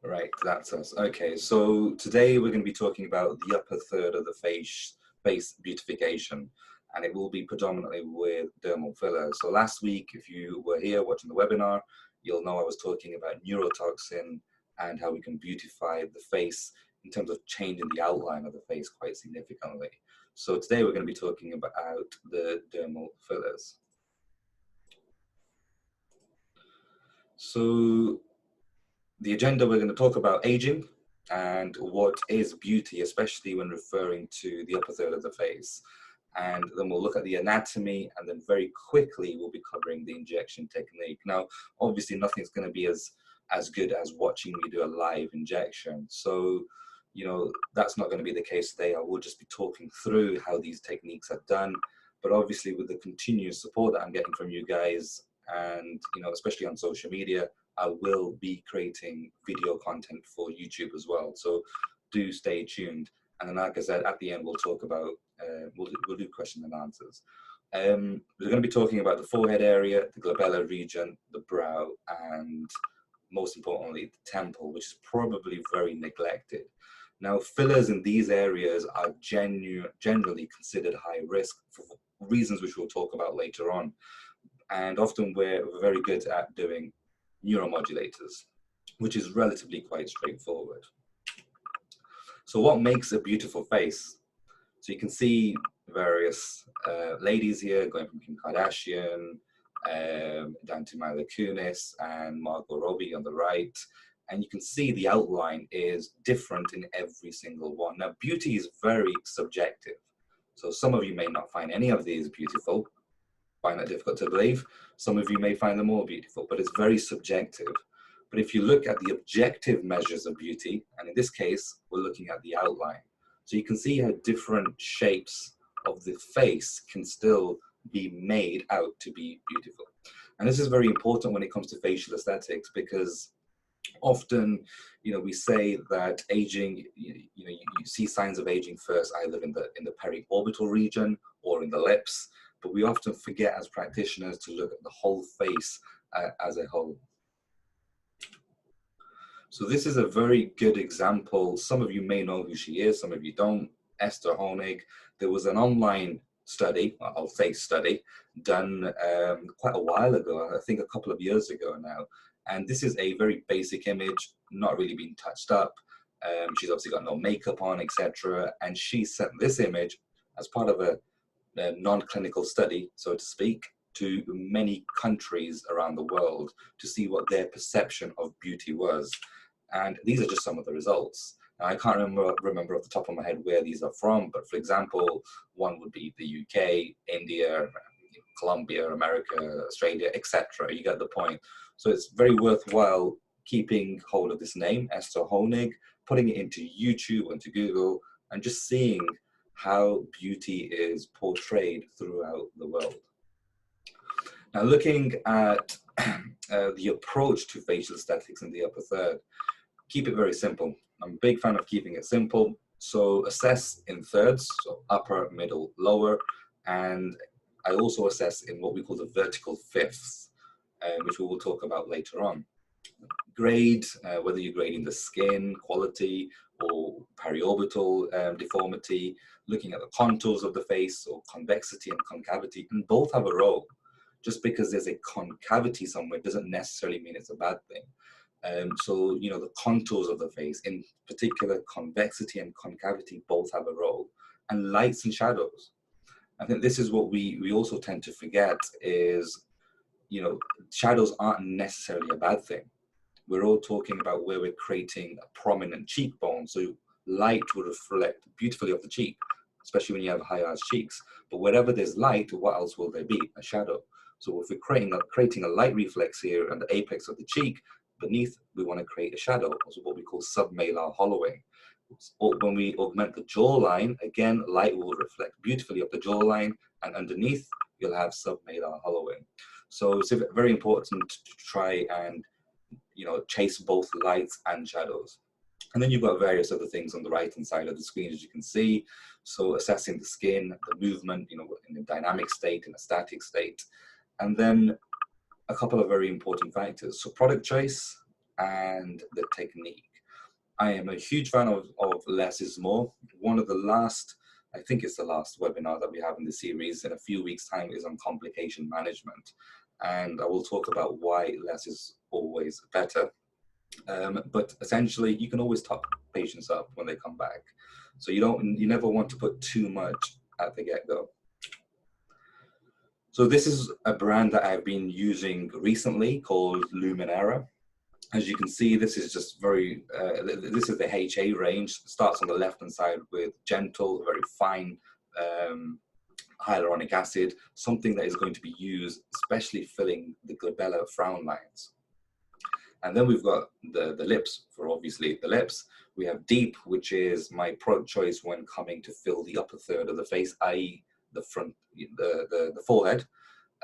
Right, that's us. Okay, so today we're going to be talking about the upper third of the face beautification, and it will be predominantly with dermal filler. So last week, if you were here watching the webinar, you'll know I was talking about neurotoxin and how we can beautify the face in terms of changing the outline of the face quite significantly. So today we're going to be talking about the dermal fillers. So the agenda, we're going to talk about aging and what is beauty, especially when referring to the upper third of the face. And then we'll look at the anatomy, and then very quickly we'll be covering the injection technique. Now, obviously nothing's going to be as good as watching me do a live injection. So, that's not going to be the case today. I will just be talking through how these techniques are done. But obviously with the continuous support that I'm getting from you guys, and, especially on social media, I will be creating video content for YouTube as well. So do stay tuned. And then, like I said, at the end, we'll talk about, we'll do question and answers. We're going to be talking about the forehead area, the glabellar region, the brow, and most importantly, the temple, which is probably very neglected. Now, fillers in these areas are generally considered high risk for reasons which we'll talk about later on. And often we're very good at doing neuromodulators, which is relatively quite straightforward. So what makes a beautiful face? So you can see various ladies here, going from Kim Kardashian down to Mila Kunis and Margot Robbie on the right. And you can see the outline is different in every single one. Now, beauty is very subjective. So some of you may not find any of these beautiful, find that difficult to believe. Some of you may find them more beautiful, but it's very subjective. But if you look at the objective measures of beauty, and in this case, we're looking at the outline. So you can see how different shapes of the face can still be made out to be beautiful. And this is very important when it comes to facial aesthetics, because often, we say that aging, you see signs of aging first either in the periorbital region or in the lips, but we often forget as practitioners to look at the whole face as a whole. So this is a very good example. Some of you may know who she is, some of you don't. Esther Honig. There was an online study, I'll say study, done quite a while ago, I think a couple of years ago now. And this is a very basic image, not really been touched up. She's obviously got no makeup on, etc. And she sent this image as part of a non-clinical study, so to speak, to many countries around the world to see what their perception of beauty was. And these are just some of the results. Now, I can't remember off the top of my head where these are from, but for example, one would be the UK, India, Colombia, America, Australia, etc. You get the point. So it's very worthwhile keeping hold of this name, Esther Honig, putting it into YouTube, into Google, and just seeing how beauty is portrayed throughout the world. Now, looking at the approach to facial aesthetics in the upper third, keep it very simple. I'm a big fan of keeping it simple. So assess in thirds, so upper, middle, lower, and I also assess in what we call the vertical fifths, which we will talk about later on. Grade, whether you're grading the skin quality or periorbital deformity, looking at the contours of the face, or convexity and concavity, and both have a role. Just because there's a concavity somewhere doesn't necessarily mean it's a bad thing. So, the contours of the face, in particular, convexity and concavity both have a role, and lights and shadows. I think this is what we also tend to forget is, shadows aren't necessarily a bad thing. We're all talking about where we're creating a prominent cheekbone, so light will reflect beautifully off the cheek, especially when you have high-arched cheeks. But wherever there's light, what else will there be? A shadow. So if we're creating a light reflex here at the apex of the cheek, beneath we want to create a shadow, also what we call submalar hollowing. Or when we augment the jawline, again, light will reflect beautifully up the jawline, and underneath you'll have submalar hollowing. So it's very important to try and chase both lights and shadows. And then you've got various other things on the right-hand side of the screen, as you can see. So assessing the skin, the movement, in a dynamic state, in a static state. And then a couple of very important factors. So product choice, and the technique. I am a huge fan of less is more. One of the last, I think it's the last webinar that we have in the series in a few weeks' time is on complication management. And I will talk about why less is always better. But essentially, you can always top patients up when they come back. So you never want to put too much at the get-go. So this is a brand that I've been using recently called Luminera. As you can see, this is just very, this is the HA range. It starts on the left-hand side with gentle, very fine hyaluronic acid, something that is going to be used, especially filling the glabella frown lines. And then we've got the lips, for obviously the lips. We have deep, which is my product choice when coming to fill the upper third of the face, i.e. the front, the forehead.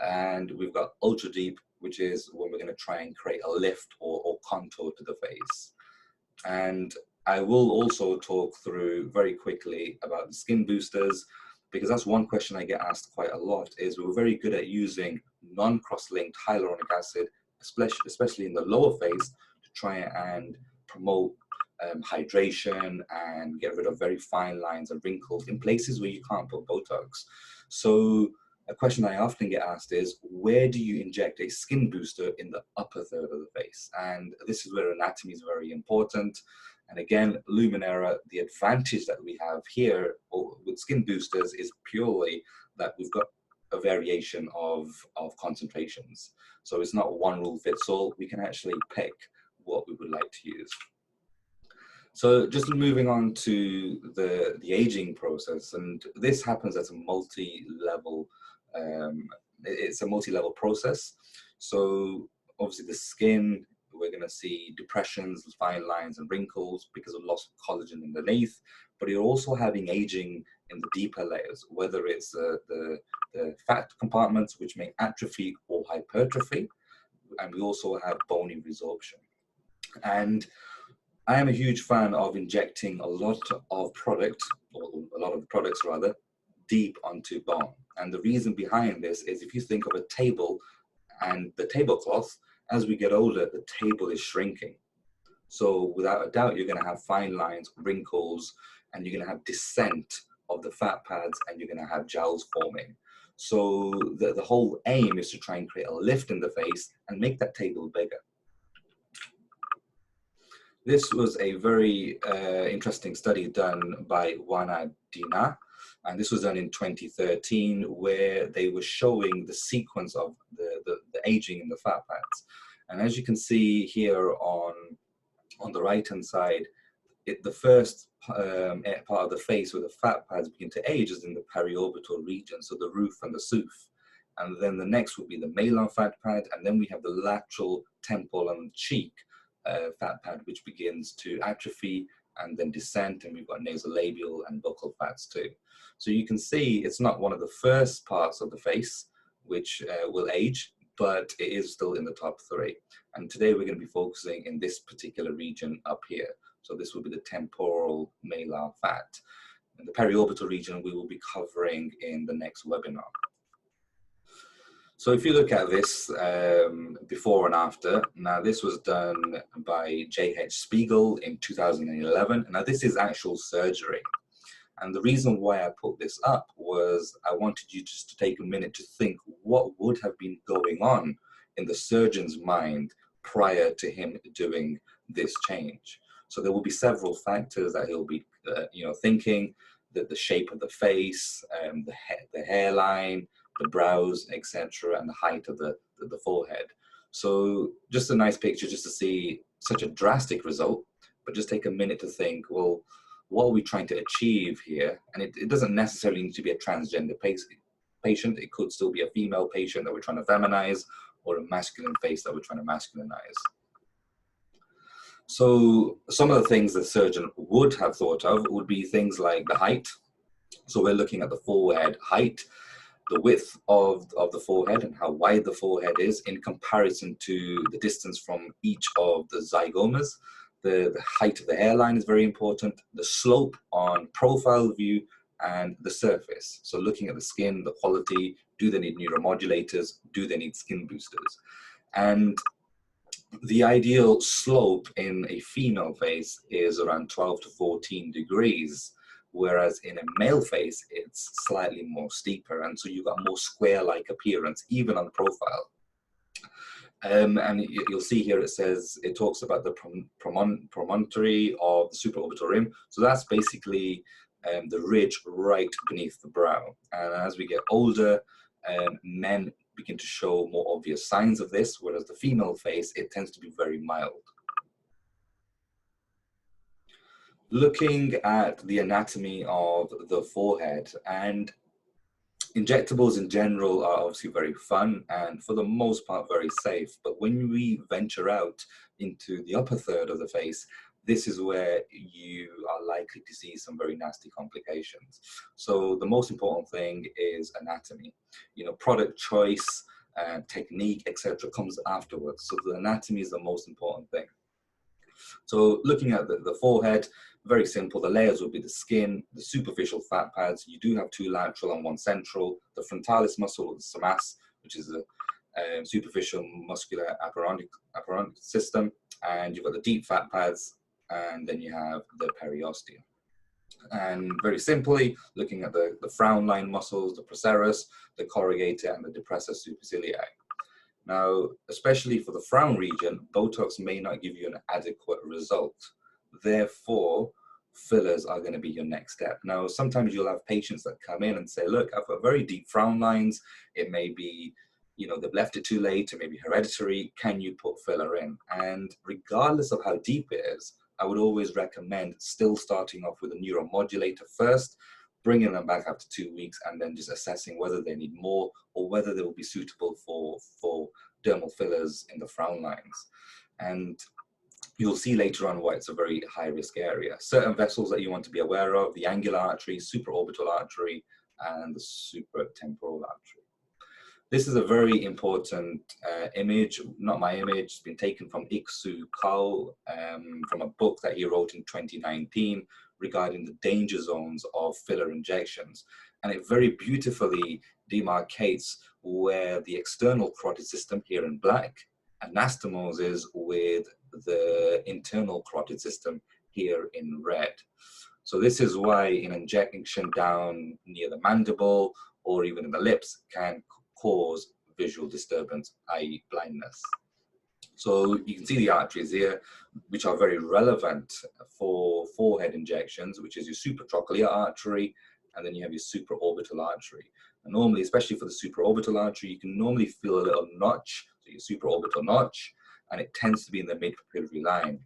And we've got ultra deep, which is when we're going to try and create a lift or contour to the face. And I will also talk through very quickly about the skin boosters, because that's one question I get asked quite a lot, is we're very good at using non-cross-linked hyaluronic acid, especially in the lower face, to try and promote hydration and get rid of very fine lines and wrinkles in places where you can't put Botox. So a question I often get asked is, where do you inject a skin booster in the upper third of the face? And this is where anatomy is very important. And again, Luminera, the advantage that we have here with skin boosters is purely that we've got a variation of concentrations. So it's not one rule fits all. We can actually pick what we would like to use. So just moving on to the aging process, and this happens at a multi-level, it's a multi-level process. So obviously the skin, we're going to see depressions, fine lines and wrinkles because of loss of collagen underneath, but you're also having aging in the deeper layers, whether it's the fat compartments, which may atrophy or hypertrophy, and we also have bony resorption. And I am a huge fan of injecting a lot of product, or a lot of the products rather, deep onto bone. And the reason behind this is, if you think of a table and the tablecloth, as we get older, the table is shrinking. So without a doubt, you're going to have fine lines, wrinkles, and you're going to have descent of the fat pads, and you're going to have gels forming. So the whole aim is to try and create a lift in the face and make that table bigger. This was a very interesting study done by Wana Dina, and this was done in 2013, where they were showing the sequence of the aging in the fat pads. And as you can see here on the right-hand side, the first part of the face where the fat pads begin to age is in the periorbital region, so the roof and the soothe. And then the next would be the malar fat pad, and then we have the lateral temple and cheek fat pad, which begins to atrophy and then descent, and we've got nasolabial and buccal fats too. So you can see it's not one of the first parts of the face which will age, but it is still in the top 3. And today we're going to be focusing in this particular region up here. So this will be the temporal malar fat. And the periorbital region we will be covering in the next webinar. So if you look at this before and after, now this was done by J.H. Spiegel in 2011. Now this is actual surgery. And the reason why I put this up was I wanted you just to take a minute to think what would have been going on in the surgeon's mind prior to him doing this change. So there will be several factors that he'll be thinking, that the shape of the face, the hairline, the brows, etc., and the height of the forehead. So just a nice picture just to see such a drastic result, but just take a minute to think, well, what are we trying to achieve here? And it doesn't necessarily need to be a transgender patient. It could still be a female patient that we're trying to feminize, or a masculine face that we're trying to masculinize. So some of the things the surgeon would have thought of would be things like the height. So we're looking at the forehead height, the width of the forehead and how wide the forehead is in comparison to the distance from each of the zygomas. The height of the hairline is very important, the slope on profile view, and the surface. So looking at the skin, the quality, do they need neuromodulators, do they need skin boosters? And The ideal slope in a female face is around 12 to 14 degrees, whereas in a male face, it's slightly more steeper. And so you've got a more square-like appearance, even on profile. And you'll see here it talks about the promontory of the supraorbital rim. So that's basically the ridge right beneath the brow. And as we get older, men begin to show more obvious signs of this, whereas the female face, it tends to be very mild. Looking at the anatomy of the forehead, and injectables in general are obviously very fun and for the most part very safe, but when we venture out into the upper third of the face, this is where you are likely to see some very nasty complications. So the most important thing is anatomy. You know, product choice and technique, etc., comes afterwards. So the anatomy is the most important thing. So looking at the forehead, very simple. The layers will be the skin, the superficial fat pads. You do have two lateral and one central. The frontalis muscle, the SMAS, which is the superficial muscular apparent system. And you've got the deep fat pads, and then you have the periosteum. And very simply, looking at the frown line muscles, the procerus, the corrugator, and the depressor supercilii. Now, especially for the frown region, Botox may not give you an adequate result. Therefore, fillers are going to be your next step. Now, sometimes you'll have patients that come in and say, look, I've got very deep frown lines. It may be, you know, they've left it too late, or maybe hereditary. Can you put filler in? And regardless of how deep it is, I would always recommend still starting off with a neuromodulator first, bringing them back after 2 weeks, and then just assessing whether they need more or whether they will be suitable for dermal fillers in the frown lines. And you'll see later on why it's a very high risk area. Certain vessels that you want to be aware of: the angular artery, supraorbital artery, and the supratemporal artery. This is a very important image, not my image. It's been taken from Ik-Soo Kao from a book that he wrote in 2019 regarding the danger zones of filler injections. And it very beautifully demarcates where the external carotid system, here in black, anastomoses with the internal carotid system, here in red. So this is why an injection down near the mandible or even in the lips can cause visual disturbance, i.e. blindness. So you can see the arteries here, which are very relevant for forehead injections, which is your supratrochlear artery, and then you have your supraorbital artery. And normally, especially for the supraorbital artery, you can normally feel a little notch, so your supraorbital notch, and it tends to be in the mid-papillary line.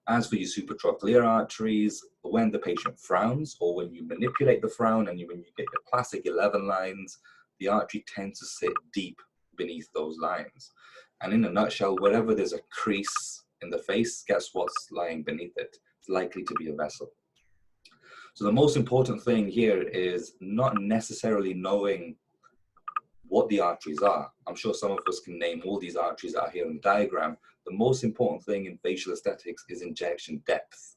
As for your supratrochlear arteries, when the patient frowns or when you manipulate the frown and when you get your classic 11 lines, the artery tends to sit deep beneath those lines. And in a nutshell, wherever there's a crease in the face, guess what's lying beneath it? It's likely to be a vessel. So the most important thing here is not necessarily knowing what the arteries are. I'm sure some of us can name all these arteries out here in the diagram. The most important thing in facial aesthetics is injection depth.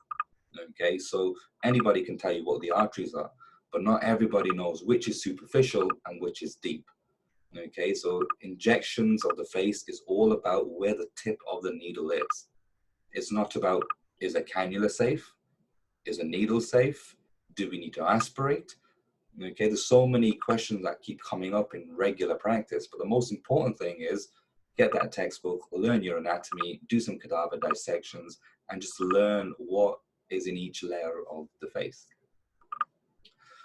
Okay, so anybody can tell you what the arteries are, but not everybody knows which is superficial and which is deep. Okay, so injections of the face is all about where the tip of the needle is. It's not about, is a cannula safe? Is a needle safe? Do we need to aspirate? Okay, there's so many questions that keep coming up in regular practice, but the most important thing is get that textbook, learn your anatomy, do some cadaver dissections, and just learn what is in each layer of the face.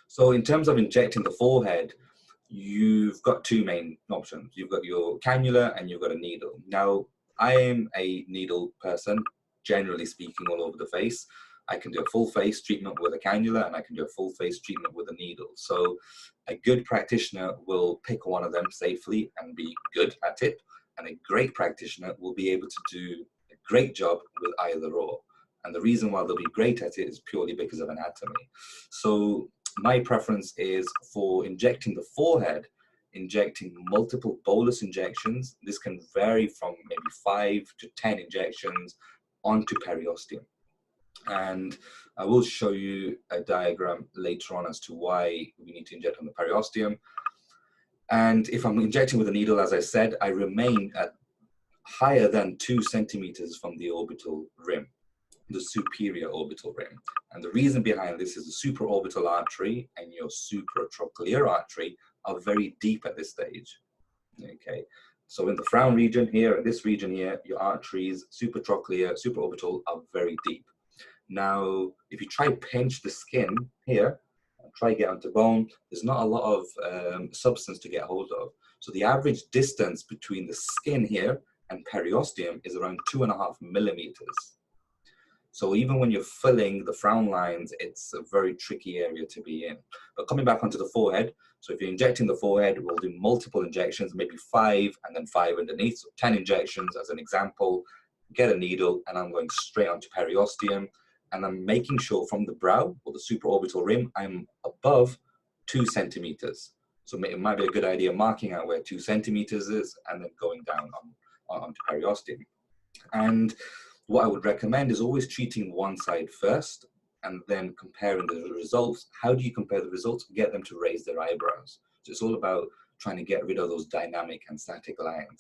So in terms of injecting the forehead, you've got two main options. You've got your cannula and you've got a needle. Now, I am a needle person, generally speaking, all over the face. I can do a full face treatment with a cannula and I can do a full face treatment with a needle. So a good practitioner will pick one of them safely and be good at it. And a great practitioner will be able to do a great job with either or. And the reason why they'll be great at it is purely because of anatomy. So my preference is for injecting the forehead, injecting multiple bolus injections. This can vary from maybe 5 to 10 injections onto periosteum. And I will show you a diagram later on as to why we need to inject on the periosteum. And if I'm injecting with a needle, as I said, I remain at higher than 2 centimeters from the orbital rim, the superior orbital rim. And the reason behind this is the supraorbital artery and your supratrochlear artery are very deep at this stage. Okay, so in the frown region here, in this region here, your arteries, supratrochlear, supraorbital, are very deep. Now, if you try pinch the skin here, try get onto bone, there's not a lot of substance to get hold of. So the average distance between the skin here and periosteum is around 2.5 millimeters. So even when you're filling the frown lines, it's a very tricky area to be in. But coming back onto the forehead, so if you're injecting the forehead, we'll do multiple injections, maybe 5 and then 5 underneath, so 10 injections as an example. Get a needle and I'm going straight onto periosteum, and I'm making sure from the brow or the supraorbital rim, I'm above 2 centimeters. So it might be a good idea marking out where 2 centimeters is and then going down onto periosteum. And what I would recommend is always treating one side first and then comparing the results. How do you compare the results? Get them to raise their eyebrows. So it's all about trying to get rid of those dynamic and static lines.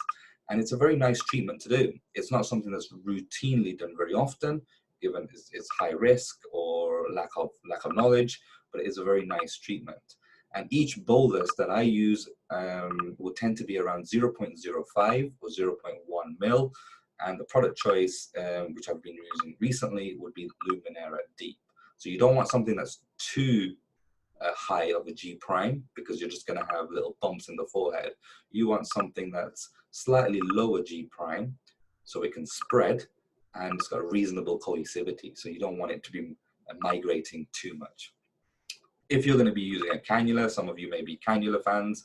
And it's a very nice treatment to do. It's not something that's routinely done very often, given its high risk or lack of knowledge, but it is a very nice treatment. And each bolus that I use will tend to be around 0.05 or 0.1 mil. And the product choice, which I've been using recently, would be Luminera Deep. So you don't want something that's too high of a G prime, because you're just going to have little bumps in the forehead. You want something that's slightly lower G prime, so it can spread, and it's got a reasonable cohesivity. So you don't want it to be migrating too much. If you're going to be using a cannula, some of you may be cannula fans,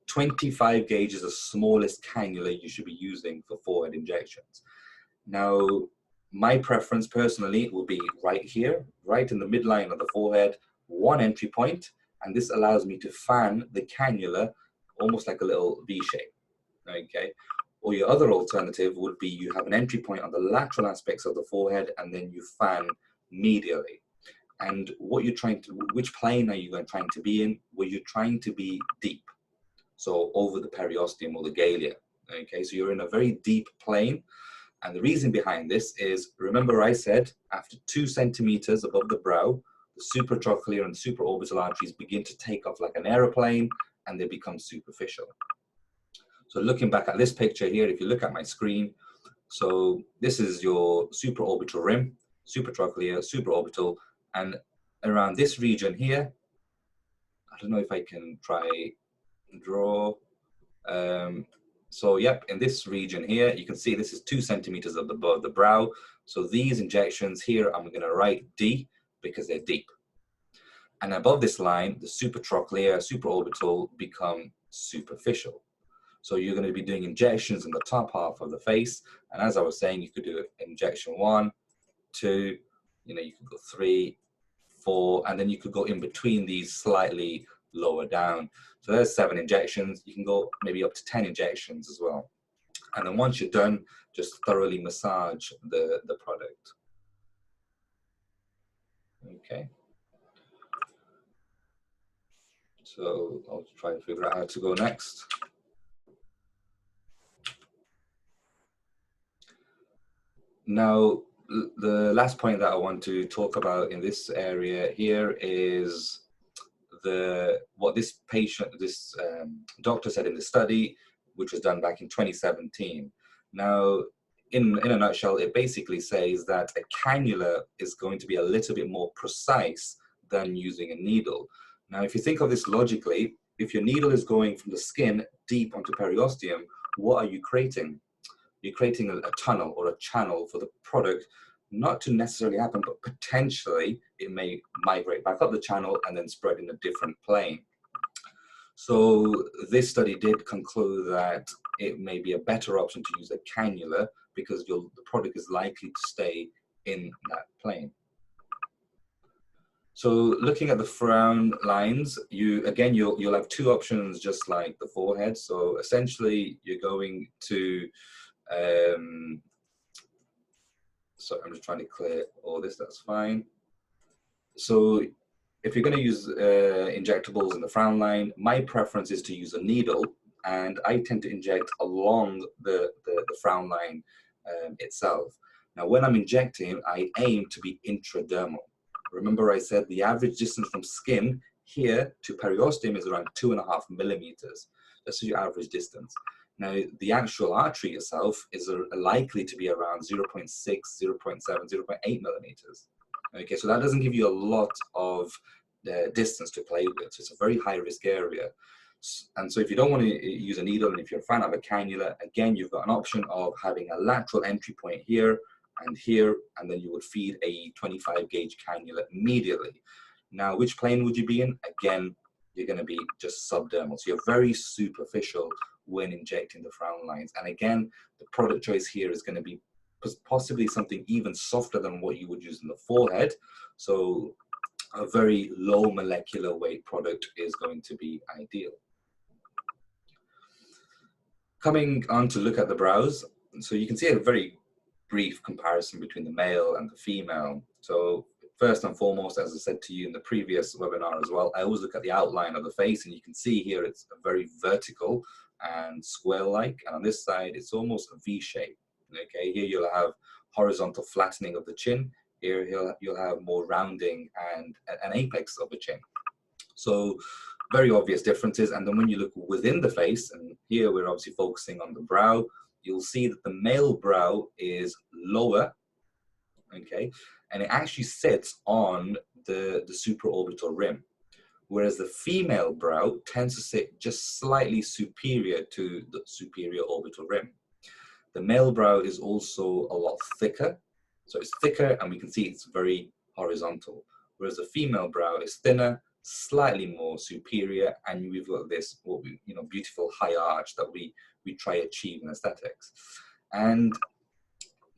25 gauge is the smallest cannula you should be using for forehead injections. Now, my preference personally will be right here, right in the midline of the forehead, one entry point, and this allows me to fan the cannula almost like a little V shape, okay? Or your other alternative would be you have an entry point on the lateral aspects of the forehead and then you fan medially. And what you're trying to, which plane are you trying to be in? Well, you're trying to be deep. So over the periosteum or the galea, okay? So you're in a very deep plane. And the reason behind this is, remember I said, after 2 centimeters above the brow, the supratrochlear and supraorbital arteries begin to take off like an aeroplane and they become superficial. So looking back at this picture here, if you look at my screen, so this is your supraorbital rim, supratrochlear, supraorbital, and around this region here, I don't know if I can try draw. So yep, in this region here, you can see this is 2 centimeters above the brow. So these injections here, I'm going to write D because they're deep. And above this line, the supratrochlear, supraorbital become superficial. So you're going to be doing injections in the top half of the face. And as I was saying, you could do injection 1, 2, you could go 3, 4, and then you could go in between these slightly lower down. So there's 7 injections. You can go maybe up to 10 injections as well. And then once you're done, just thoroughly massage the product. Okay. So I'll try and figure out how to go next. Now, the last point that I want to talk about in this area here is what this doctor said in the study, which was done back in 2017. Now, in a nutshell, it basically says that a cannula is going to be a little bit more precise than using a needle. Now, if you think of this logically, if your needle is going from the skin deep onto periosteum, what are you creating? You're creating a tunnel or a channel for the product not to necessarily happen, but potentially it may migrate back up the channel and then spread in a different plane. So this study did conclude that it may be a better option to use a cannula because the product is likely to stay in that plane. So looking at the frown lines, you'll have 2 options just like the forehead. So essentially you're going to so I'm just trying to clear all this, that's fine. So if you're going to use injectables in the frown line, my preference is to use a needle and I tend to inject along the frown line itself. Now, when I'm injecting, I aim to be intradermal. Remember I said the average distance from skin here to periosteum is around 2.5 millimeters. That's your average distance. Now, the actual artery itself is likely to be around 0.6, 0.7, 0.8 millimeters. Okay, so that doesn't give you a lot of distance to play with. So it's a very high risk area. And so if you don't want to use a needle, and if you're a fan of a cannula, again, you've got an option of having a lateral entry point here, and then you would feed a 25 gauge cannula immediately. Now, which plane would you be in? Again, you're going to be just subdermal. So you're very superficial when injecting the frown lines. And again, the product choice here is going to be possibly something even softer than what you would use in the forehead. So a very low molecular weight product is going to be ideal. Coming on to look at the brows, so you can see a very brief comparison between the male and the female. So first and foremost, as I said to you in the previous webinar as well, I always look at the outline of the face, and you can see here it's a very vertical and square-like, and on this side it's almost a V shape. Okay, here you'll have horizontal flattening of the chin. Here you'll have more rounding and an apex of the chin. So very obvious differences. And then when you look within the face, and here we're obviously focusing on the brow, you'll see that the male brow is lower, okay, and it actually sits on the supraorbital rim, whereas the female brow tends to sit just slightly superior to the superior orbital rim. The male brow is also a lot thicker, so it's thicker, and we can see it's very horizontal, whereas the female brow is thinner, slightly more superior, and we've got this beautiful high arch that we try to achieve in aesthetics. And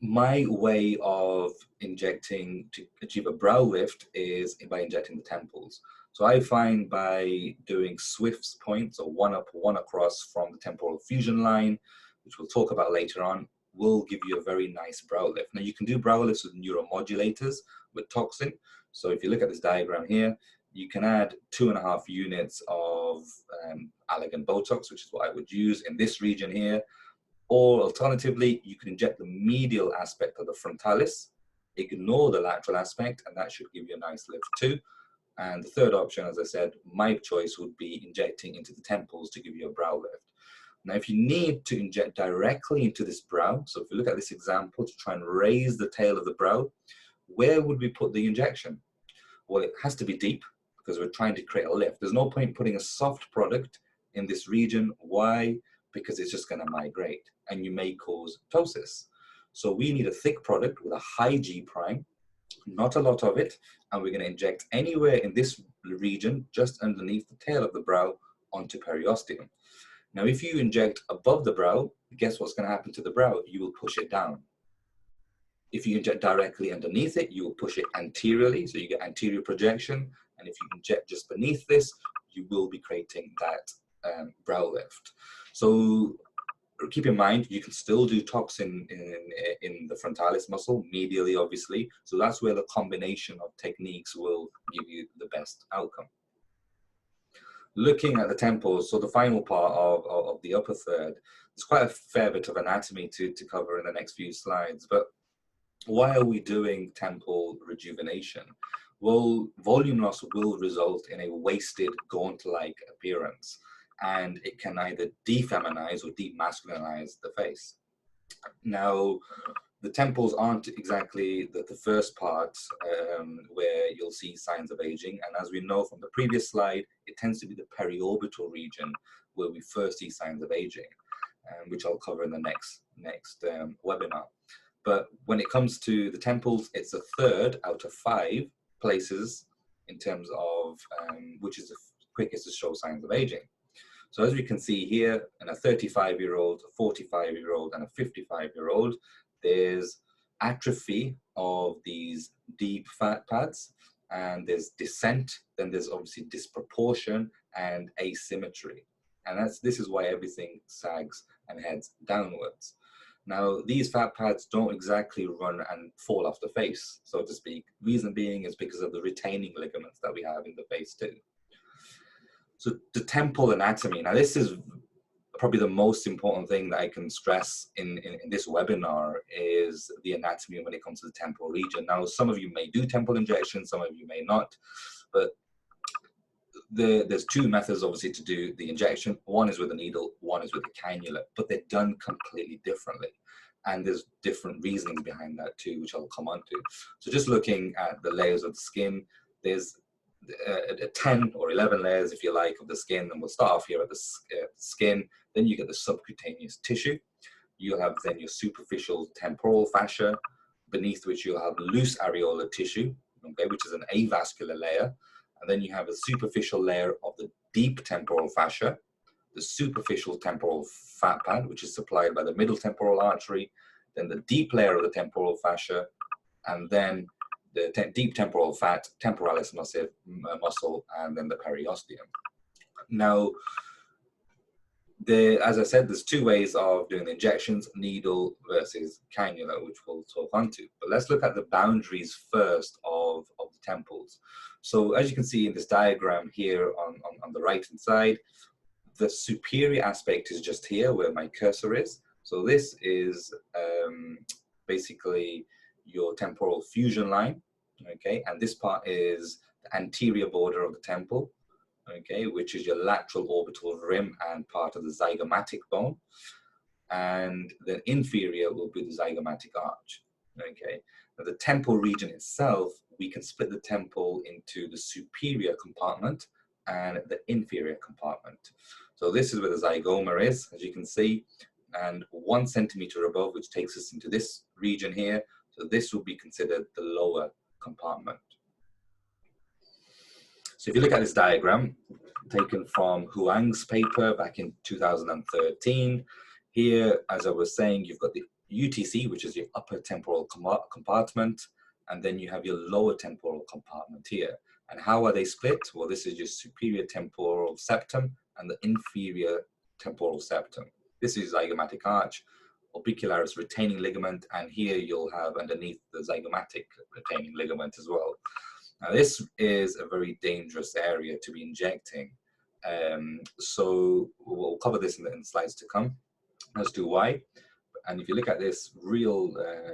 my way of injecting to achieve a brow lift is by injecting the temples. So I find by doing Swift's points, or one up, one across from the temporal fusion line, which we'll talk about later on, will give you a very nice brow lift. Now you can do brow lifts with neuromodulators, with toxin. So if you look at this diagram here, you can add 2.5 units of Allergan Botox, which is what I would use in this region here. Or alternatively, you can inject the medial aspect of the frontalis, ignore the lateral aspect, and that should give you a nice lift too. And the third option, as I said, my choice would be injecting into the temples to give you a brow lift. Now, if you need to inject directly into this brow, so if you look at this example to try and raise the tail of the brow, where would we put the injection? Well, it has to be deep, because we're trying to create a lift. There's no point putting a soft product in this region. Why? Because it's just going to migrate, and you may cause ptosis. So we need a thick product with a high G prime, not a lot of it, and we're going to inject anywhere in this region, just underneath the tail of the brow, onto periosteum. Now, if you inject above the brow, guess what's going to happen to the brow? You will push it down. If you inject directly underneath it, you will push it anteriorly, so you get anterior projection. And if you inject just beneath this, you will be creating that brow lift. So keep in mind, you can still do toxin in the frontalis muscle, medially obviously. So that's where the combination of techniques will give you the best outcome. Looking at the temples, so the final part of the upper third, there's quite a fair bit of anatomy to cover in the next few slides. But why are we doing temple rejuvenation? Well, volume loss will result in a wasted, gaunt-like appearance, and it can either defeminize or demasculinize the face. Now, the temples aren't exactly the first part where you'll see signs of aging, and as we know from the previous slide, it tends to be the periorbital region where we first see signs of aging, which I'll cover in the next webinar. But when it comes to the temples, it's a third out of 5 places in terms of which is the quickest to show signs of aging. So as we can see here, in a 35-year-old, a 45-year-old, and a 55-year-old, there's atrophy of these deep fat pads, and there's descent, then there's obviously disproportion and asymmetry. And this is why everything sags and heads downwards. Now, these fat pads don't exactly run and fall off the face, so to speak. Reason being is because of the retaining ligaments that we have in the face too. So the temple anatomy, now this is probably the most important thing that I can stress in this webinar is the anatomy when it comes to the temporal region. Now, some of you may do temporal injections, some of you may not, but there's two methods obviously to do the injection. One is with a needle, one is with a cannula, but they're done completely differently. And there's different reasonings behind that too, which I'll come on to. So just looking at the layers of the skin, there's 10 or 11 layers, if you like, of the skin. And we'll start off here at the skin. Then you get the subcutaneous tissue. You'll have then your superficial temporal fascia, beneath which you'll have loose areolar tissue, okay, which is an avascular layer. And then you have a superficial layer of the deep temporal fascia, the superficial temporal fat pad, which is supplied by the middle temporal artery, then the deep layer of the temporal fascia, and then the deep temporal fat, temporalis muscle, and then the periosteum. Now, as I said, there's two ways of doing the injections, needle versus cannula, which we'll talk on to. But let's look at the boundaries first of the temples. So as you can see in this diagram here on the right-hand side, the superior aspect is just here where my cursor is. So this is basically your temporal fusion line, okay? And this part is the anterior border of the temple, okay, which is your lateral orbital rim and part of the zygomatic bone. And the inferior will be the zygomatic arch, okay? Now the temple region itself, we can split the temple into the superior compartment and the inferior compartment. So this is where the zygoma is, as you can see, and 1 centimeter above, which takes us into this region here. So this will be considered the lower compartment. So if you look at this diagram, taken from Huang's paper back in 2013, here, as I was saying, you've got the UTC, which is your upper temporal compartment, and then you have your lower temporal compartment here. And how are they split? Well, this is your superior temporal septum and the inferior temporal septum. This is zygomatic arch, orbicularis retaining ligament, and here you'll have underneath the zygomatic retaining ligament as well. Now, this is a very dangerous area to be injecting. So we'll cover this in the slides to come as to why. And if you look at this real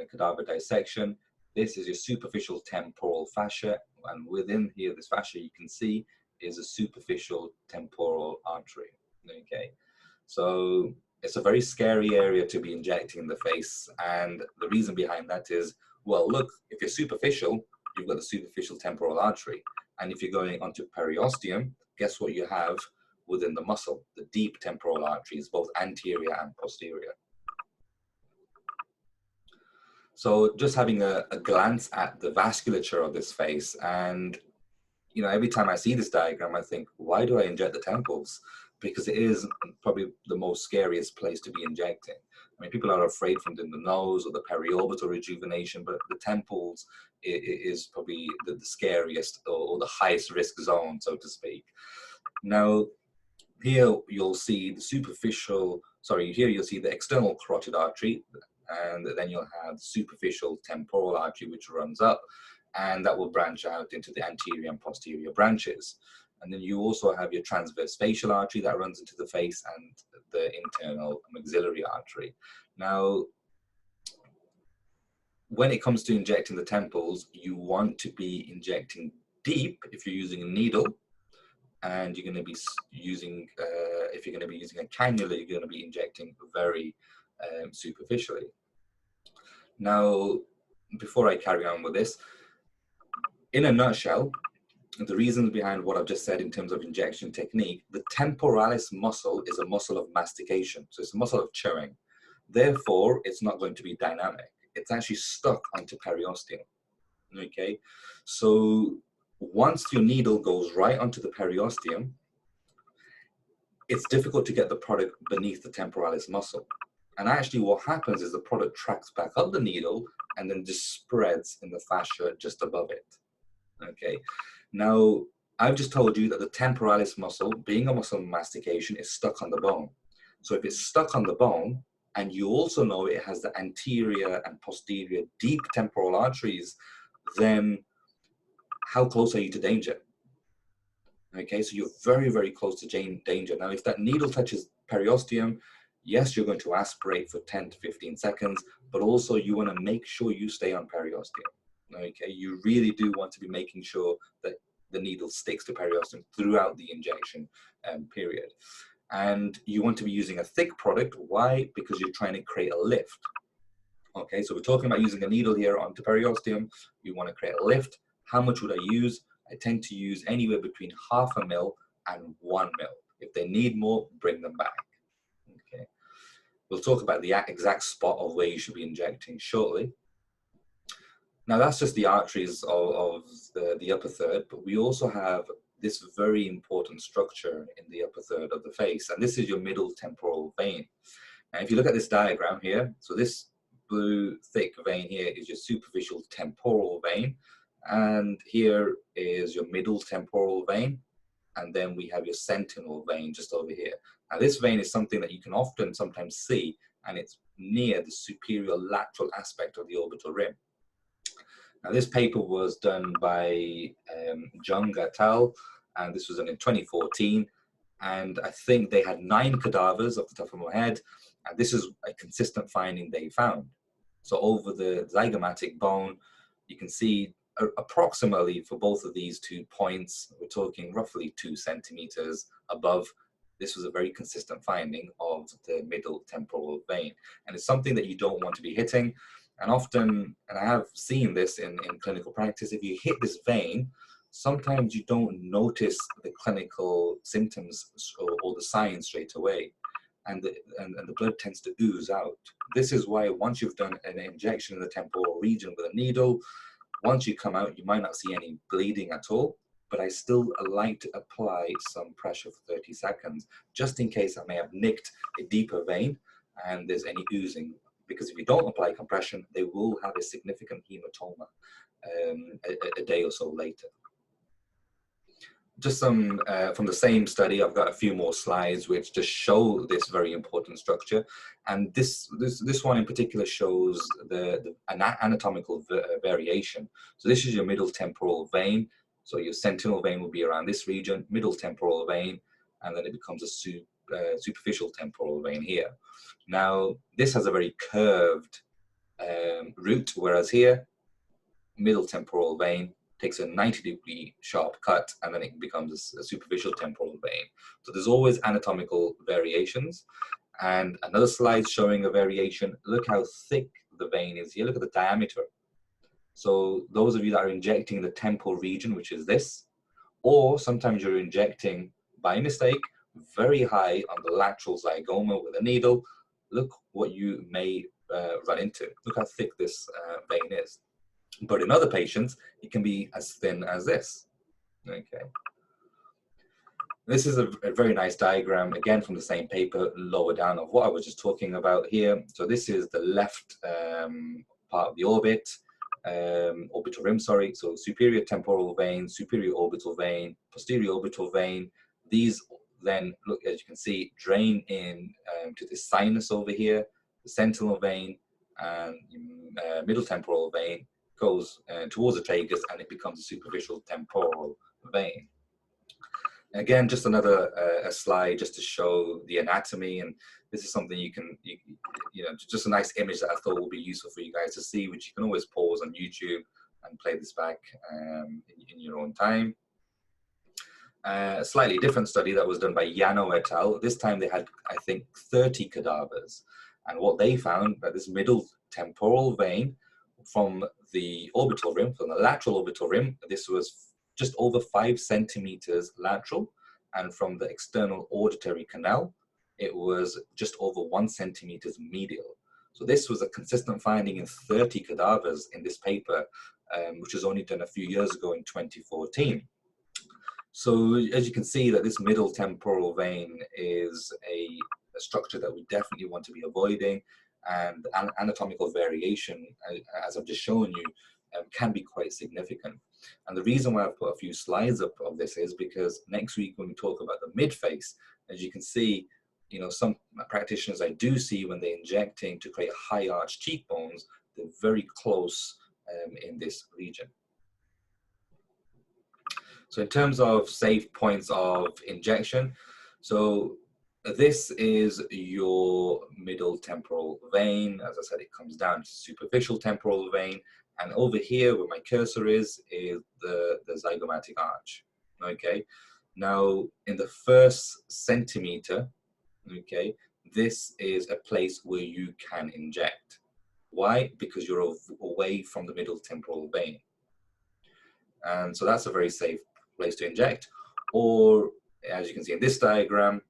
cadaver dissection, this is your superficial temporal fascia, and within here, this fascia you can see is a superficial temporal artery, okay? So it's a very scary area to be injecting in the face, and the reason behind that is, well, look, if you're superficial, you've got the superficial temporal artery, and if you're going onto periosteum, guess what you have within the muscle? The deep temporal arteries, both anterior and posterior. So just having a glance at the vasculature of this face, and you know, every time I see this diagram, I think, why do I inject the temples? Because it is probably the most scariest place to be injecting. I mean, people are afraid from the nose or the periorbital rejuvenation, but the temples is probably the scariest or the highest risk zone, so to speak. Now, here you'll see the superficial, here you'll see the external carotid artery, and then you'll have superficial temporal artery, which runs up, and that will branch out into the anterior and posterior branches. And then you also have your transverse facial artery that runs into the face, and the internal maxillary artery. Now, when it comes to injecting the temples, you want to be injecting deep if you're using a needle, and you're going to be using, if you're going to be using a cannula, you're going to be injecting very superficially. Now, before I carry on with this, in a nutshell, the reasons behind what I've just said in terms of injection technique, the temporalis muscle is a muscle of mastication. So it's a muscle of chewing. Therefore, it's not going to be dynamic. It's actually stuck onto periosteum, okay? So once your needle goes right onto the periosteum, it's difficult to get the product beneath the temporalis muscle. And actually what happens is the product tracks back up the needle and then just spreads in the fascia just above it, okay? Now, I've just told you that the temporalis muscle, being a muscle of mastication, is stuck on the bone. So if it's stuck on the bone, and you also know it has the anterior and posterior deep temporal arteries, then how close are you to danger? Okay, so you're very, very close to danger. Now, if that needle touches periosteum, yes, you're going to aspirate for 10 to 15 seconds, but also you want to make sure you stay on periosteum. Okay, you really do want to be making sure that the needle sticks to periosteum throughout the injection period. And you want to be using a thick product. Why? Because you're trying to create a lift. Okay, so we're talking about using a needle here onto periosteum. You want to create a lift. How much would I use? I tend to use anywhere between 0.5 ml and 1 ml. If they need more, bring them back. Okay, we'll talk about the exact spot of where you should be injecting shortly. Now that's just the arteries of the upper third, but we also have this very important structure in the upper third of the face, and this is your middle temporal vein. And if you look at this diagram here, so this blue thick vein here is your superficial temporal vein, and here is your middle temporal vein, and then we have your sentinel vein just over here. Now this vein is something that you can often sometimes see, and it's near the superior lateral aspect of the orbital rim. Now this paper was done by Jung et al, and this was done in 2014, and I think they had 9 cadavers off the top of my head, and this is a consistent finding they found. So over the zygomatic bone, you can see approximately for both of these 2 points, we're talking roughly 2 centimeters above. This was a very consistent finding of the middle temporal vein, and it's something that you don't want to be hitting. And often, and I have seen this in clinical practice, if you hit this vein, sometimes you don't notice the clinical symptoms or the signs straight away, and the blood tends to ooze out. This is why once you've done an injection in the temporal region with a needle, once you come out, you might not see any bleeding at all, but I still like to apply some pressure for 30 seconds, just in case I may have nicked a deeper vein and there's any oozing. Because if you don't apply compression, they will have a significant hematoma a day or so later. Just some from the same study, I've got a few more slides which just show this very important structure. And this one in particular shows the anatomical variation. So this is your middle temporal vein. So your sentinel vein will be around this region, middle temporal vein, and then it becomes a superficial temporal vein here. Now, this has a very curved route, whereas here, middle temporal vein takes a 90-degree sharp cut, and then it becomes a superficial temporal vein. So there's always anatomical variations. And another slide showing a variation. Look how thick the vein is here. Look at the diameter. So those of you that are injecting the temporal region, which is this, or sometimes you're injecting by mistake very high on the lateral zygoma with a needle, look what you may run into. Look how thick this vein is. But in other patients, it can be as thin as this. Okay. This is a very nice diagram, again from the same paper, lower down, of what I was just talking about here. So this is the left part of the orbit, orbital rim, sorry. So superior temporal vein, superior orbital vein, posterior orbital vein. These then, look, as you can see, drain in to the sinus over here, the sentinel vein, and middle temporal vein goes towards the tragus, and it becomes a superficial temporal vein. Again, just another a slide just to show the anatomy, and this is something you know, just a nice image that I thought would be useful for you guys to see, which you can always pause on YouTube and play this back in your own time. A slightly different study that was done by Yano et al. This time they had, I think, 30 cadavers, and what they found, that this middle temporal vein from the orbital rim, from the lateral orbital rim, this was just over 5 centimeters lateral, and from the external auditory canal, it was just over 1 centimeters medial. So this was a consistent finding in 30 cadavers in this paper, which was only done a few years ago in 2014. So as you can see, that this middle temporal vein is a structure that we definitely want to be avoiding, and anatomical variation, as I've just shown you, can be quite significant. And the reason why I've put a few slides up of this is because next week when we talk about the mid-face, as you can see, you know, some practitioners I do see when they're injecting to create high arch cheekbones, they're very close in this region. So in terms of safe points of injection, so This is your middle temporal vein. As I said, it comes down to superficial temporal vein. And over here, where my cursor is the zygomatic arch. Okay. Now, in the first centimeter, okay, this is a place where you can inject. Why? Because you're away from the middle temporal vein. And so that's a very safe place to inject. Or, as you can see in this diagram,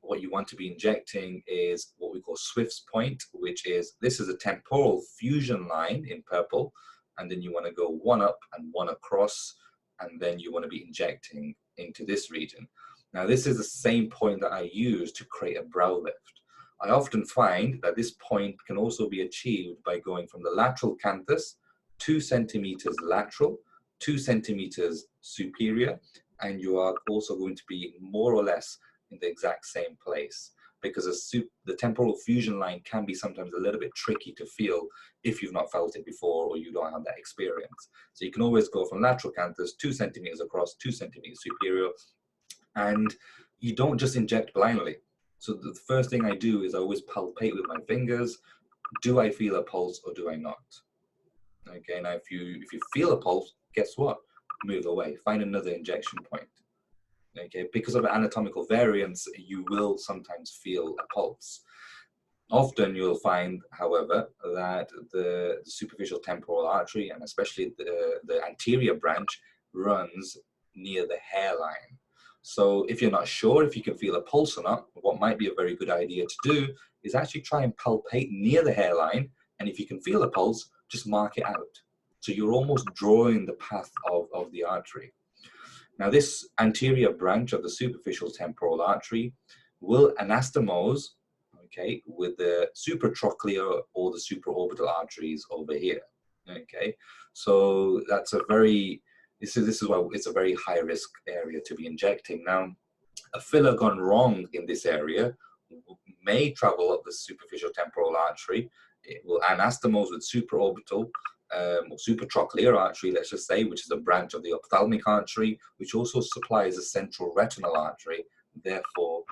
what you want to be injecting is what we call Swift's point, which is, this is a temporal fusion line in purple, and then you want to go one up and one across, and then you want to be injecting into this region. Now, this is the same point that I use to create a brow lift. I often find that this point can also be achieved by going from the lateral canthus 2 centimeters lateral, 2 centimeters superior, and you are also going to be more or less in the exact same place, because the temporal fusion line can be sometimes a little bit tricky to feel if you've not felt it before or you don't have that experience. So you can always go from lateral canthus 2 centimeters across, 2 centimeters superior, and you don't just inject blindly. So the first thing I do is I always palpate with my fingers. Do I feel a pulse or do I not? Okay, now if you feel a pulse, guess what? Move away, find another injection point. Okay, because of anatomical variance, you will sometimes feel a pulse. Often you'll find, however, that the superficial temporal artery, and especially the anterior branch, runs near the hairline. So if you're not sure if you can feel a pulse or not, what might be a very good idea to do is actually try and palpate near the hairline, and if you can feel a pulse, just mark it out. So you're almost drawing the path of the artery. Now, this anterior branch of the superficial temporal artery will anastomose, okay, with the supratrochlear or the supraorbital arteries over here. Okay, so that's a very, this is why it's a very high risk area to be injecting. Now, a filler gone wrong in this area may travel up the superficial temporal artery. It will anastomose with supraorbital or supratrochlear artery, let's just say, which is a branch of the ophthalmic artery, which also supplies the central retinal artery, therefore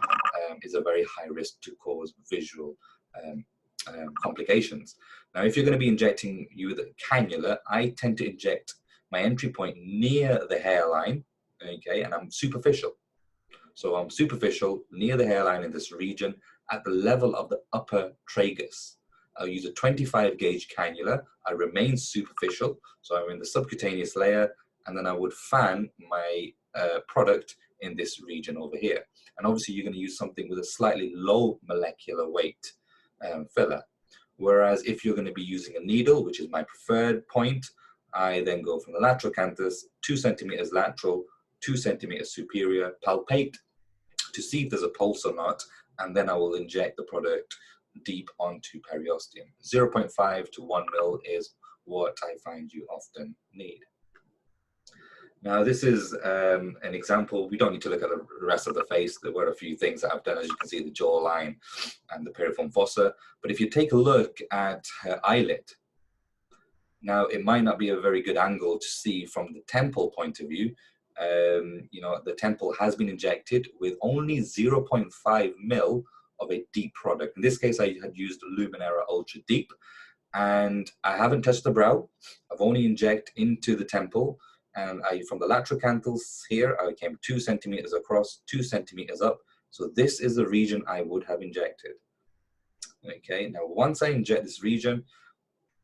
is a very high risk to cause visual complications. Now, if you're going to be injecting you with a cannula, I tend to inject my entry point near the hairline, okay, and I'm superficial. So I'm superficial near the hairline in this region at the level of the upper tragus. I'll use a 25 gauge cannula. I remain superficial, so I'm in the subcutaneous layer, and then I would fan my product in this region over here. And obviously you're going to use something with a slightly low molecular weight filler. Whereas if you're going to be using a needle, which is my preferred point, I then go from the lateral canthus, 2 centimeters lateral, 2 centimeters superior, palpate to see if there's a pulse or not, and then I will inject the product deep onto periosteum. 0.5 to 1 mil is what I find you often need. Now, this is an example. We don't need to look at the rest of the face. There were a few things that I've done, as you can see, the jawline and the piriform fossa. But if you take a look at her eyelid, now it might not be a very good angle to see from the temple point of view. You know, the temple has been injected with only 0.5 mil of a deep product. In this case, I had used Luminera Ultra Deep, and I haven't touched the brow. I've only injected into the temple, and from the lateral canthus here, I came 2 centimeters across, 2 centimeters up. So this is the region I would have injected. Okay, now once I inject this region,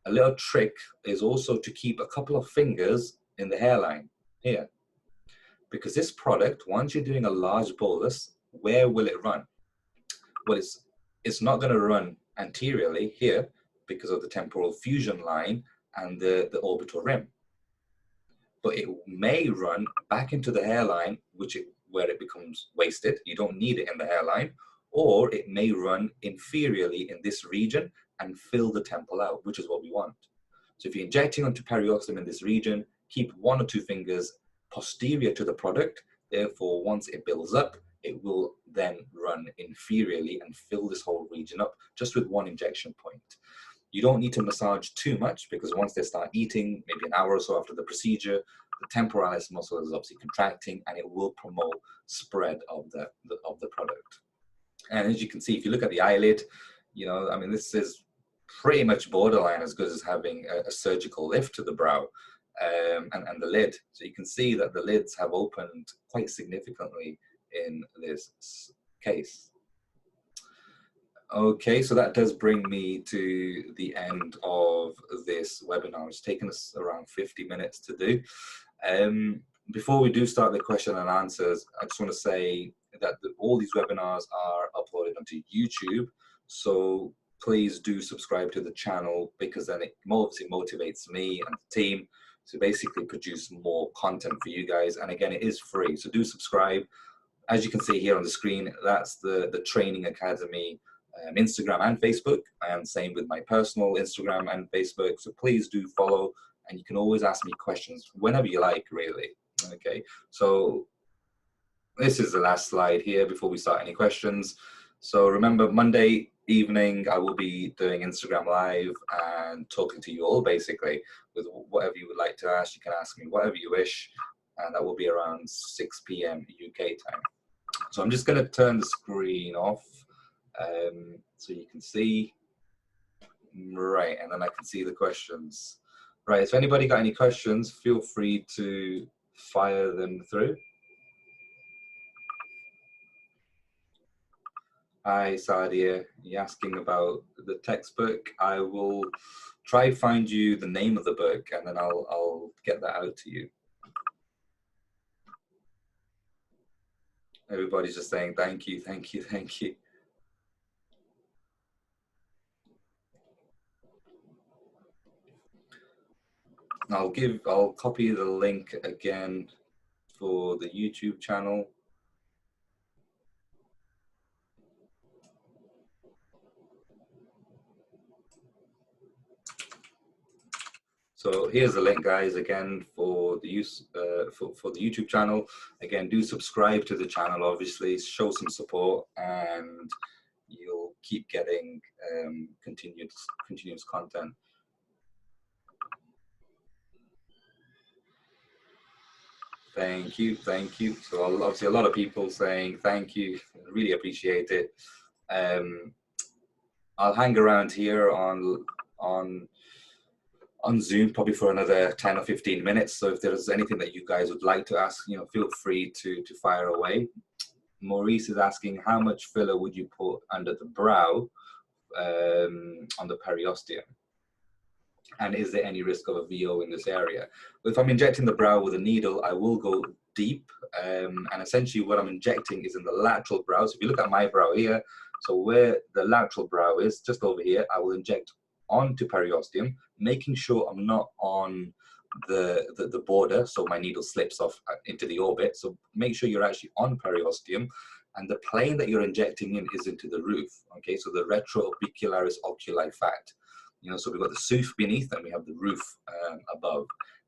a little trick is also to keep a couple of fingers in the hairline here. Because this product, once you're doing a large bolus, where will it run? Well, it's not going to run anteriorly here because of the temporal fusion line and the orbital rim. But it may run back into the hairline, where it becomes wasted. You don't need it in the hairline. Or it may run inferiorly in this region and fill the temple out, which is what we want. So if you're injecting onto periosteum in this region, keep 1 or 2 fingers posterior to the product. Therefore, once it builds up, it will then run inferiorly and fill this whole region up just with 1 injection point. You don't need to massage too much, because once they start eating, maybe an hour or so after the procedure, the temporalis muscle is obviously contracting, and it will promote spread of the product. And as you can see, if you look at the eyelid, you know, I mean, this is pretty much borderline as good as having a surgical lift to the brow, and the lid. So you can see that the lids have opened quite significantly in this case. Okay, so that does bring me to the end of this webinar. It's taken us around 50 minutes to do. Before we do start the question and answers, I just want to say that all these webinars are uploaded onto YouTube. So please do subscribe to the channel, because then it obviously motivates me and the team to basically produce more content for you guys. And again, it is free, so do subscribe. As you can see here on the screen, that's the Training Academy Instagram and Facebook, and same with my personal Instagram and Facebook. So please do follow, and you can always ask me questions whenever you like, really. Okay, so this is the last slide here before we start any questions. So remember, Monday evening I will be doing Instagram Live and talking to you all, basically, with whatever you would like to ask. You can ask me whatever you wish, and that will be around 6 p.m. UK time. So I'm just going to turn the screen off, so you can see. Right, and then I can see the questions. Right, so anybody got any questions, feel free to fire them through. Hi, Sadia. You're asking about the textbook. I will try to find you the name of the book, and then I'll get that out to you. Everybody's just saying thank you, thank you, thank you. I'll copy the link again for the YouTube channel. So here's the link, guys, again for the for the YouTube channel. Again, do subscribe to the channel, obviously, show some support, and you'll keep getting continuous content. Thank you, thank you. So obviously a lot of people saying thank you, really appreciate it. I'll hang around here on Zoom probably for another 10 or 15 minutes. So if there's anything that you guys would like to ask, you know, feel free to fire away. Maurice is asking, how much filler would you put under the brow on the periosteum? And is there any risk of a VO in this area? Well, if I'm injecting the brow with a needle, I will go deep. And essentially what I'm injecting is in the lateral brow. So if you look at my brow here, so where the lateral brow is, just over here, I will inject onto periosteum, making sure I'm not on the border, so my needle slips off into the orbit. So make sure you're actually on periosteum, and the plane that you're injecting in is into the roof. Okay, so the retroorbicularis oculi fat. You know, so we've got the SOOF beneath and we have the roof above.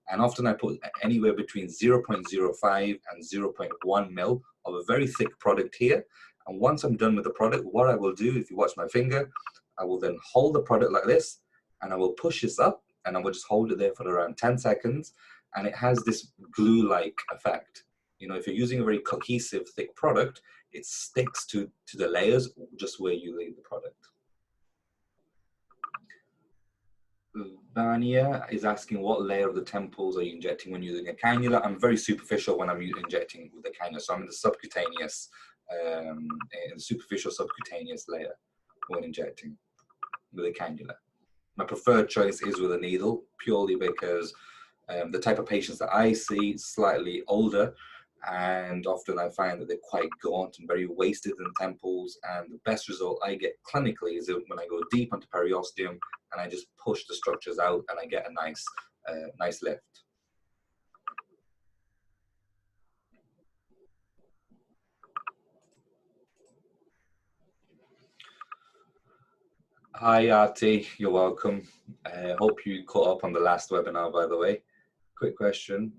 And often I put anywhere between 0.05 and 0.1 mil of a very thick product here. And once I'm done with the product, what I will do, if you watch my finger, I will then hold the product like this, and I will push this up, and I will just hold it there for around 10 seconds. And it has this glue-like effect. You know, if you're using a very cohesive, thick product, it sticks to the layers just where you lay the product. Vania is asking, what layer of the temples are you injecting when using a cannula? I'm very superficial when I'm injecting with the cannula, so I'm in the subcutaneous, superficial subcutaneous layer when injecting with a cannula. My preferred choice is with a needle, purely because the type of patients that I see, slightly older, and often I find that they're quite gaunt and very wasted in the temples, and the best result I get clinically is when I go deep onto periosteum and I just push the structures out and I get a nice, nice lift. Hi Artie, you're welcome. Hope you caught up on the last webinar, by the way. Quick question.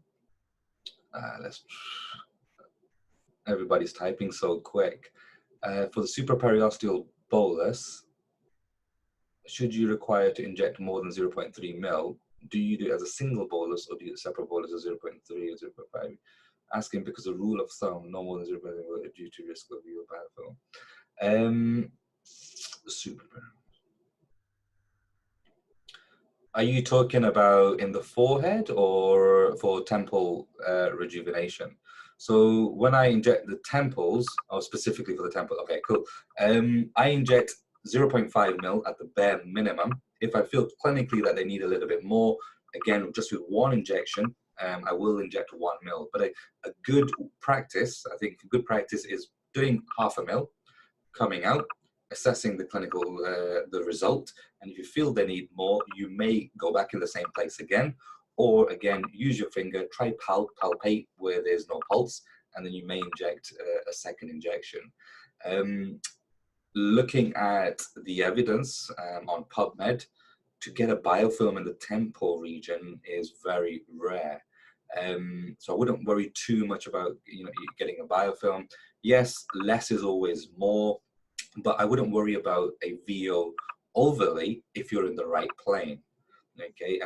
Everybody's typing so quick. For the supraperiosteal bolus, should you require to inject more than 0.3 mil, do you do it as a single bolus or do you do a separate bolus of 0.3 or 0.5? Asking because the rule of thumb, no more than 0.3 due to risk of your biofilm. Super. Are you talking about in the forehead or for temple rejuvenation? So when I inject the temples, or specifically for the temple, okay, cool. I inject 0.5 mil at the bare minimum. If I feel clinically that they need a little bit more, again, just with one injection, I will inject 1 mil. But a good practice, I think a good practice is doing 0.5 mil, coming out, assessing the clinical the result, and if you feel they need more, you may go back in the same place again, or again use your finger, try palpate where there's no pulse, and then you may inject a second injection. Looking at the evidence on PubMed, to get a biofilm in the temporal region is very rare. So I wouldn't worry too much about getting a biofilm. Yes, less is always more, but I wouldn't worry about a VO overlay if you're in the right plane. Okay,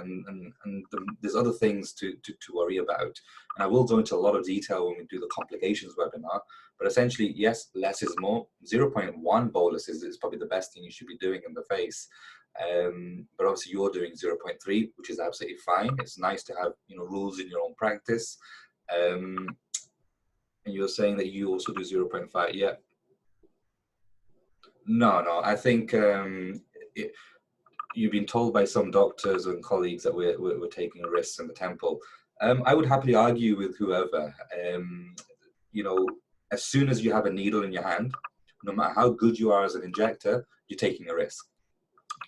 there's other things to worry about. And I will go into a lot of detail when we do the complications webinar, but essentially, yes, less is more. 0.1 bolus is probably the best thing you should be doing in the face. But obviously you're doing 0.3, which is absolutely fine. It's nice to have rules in your own practice. And you're saying that you also do 0.5, yeah. No, I think you've been told by some doctors and colleagues that we're taking risks in the temple. I would happily argue with whoever. As soon as you have a needle in your hand, no matter how good you are as an injector, you're taking a risk.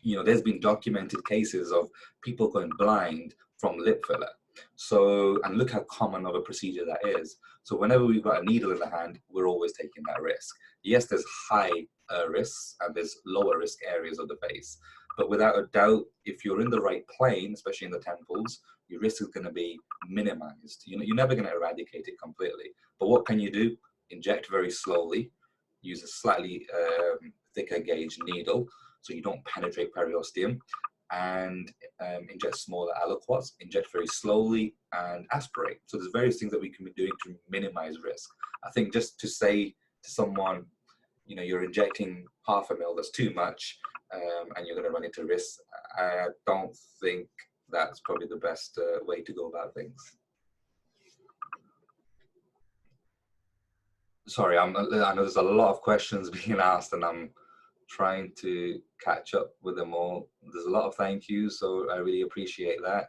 There's been documented cases of people going blind from lip filler. So, and look how common of a procedure that is. So whenever we've got a needle in the hand, we're always taking that risk. Yes, there's high risks and there's lower risk areas of the face. But without a doubt, if you're in the right plane, especially in the temples, your risk is going to be minimized. You're never going to eradicate it completely. But what can you do? Inject very slowly, use a slightly thicker gauge needle so you don't penetrate periosteum, and inject smaller aliquots, inject very slowly, and aspirate. So there's various things that we can be doing to minimize risk. I think just to say to someone, you're injecting 0.5 mil, that's too much, and you're going to run into risks, I don't think that's probably the best way to go about things. Sorry, I know there's a lot of questions being asked, and I'm trying to catch up with them all. There's a lot of thank yous, so I really appreciate that.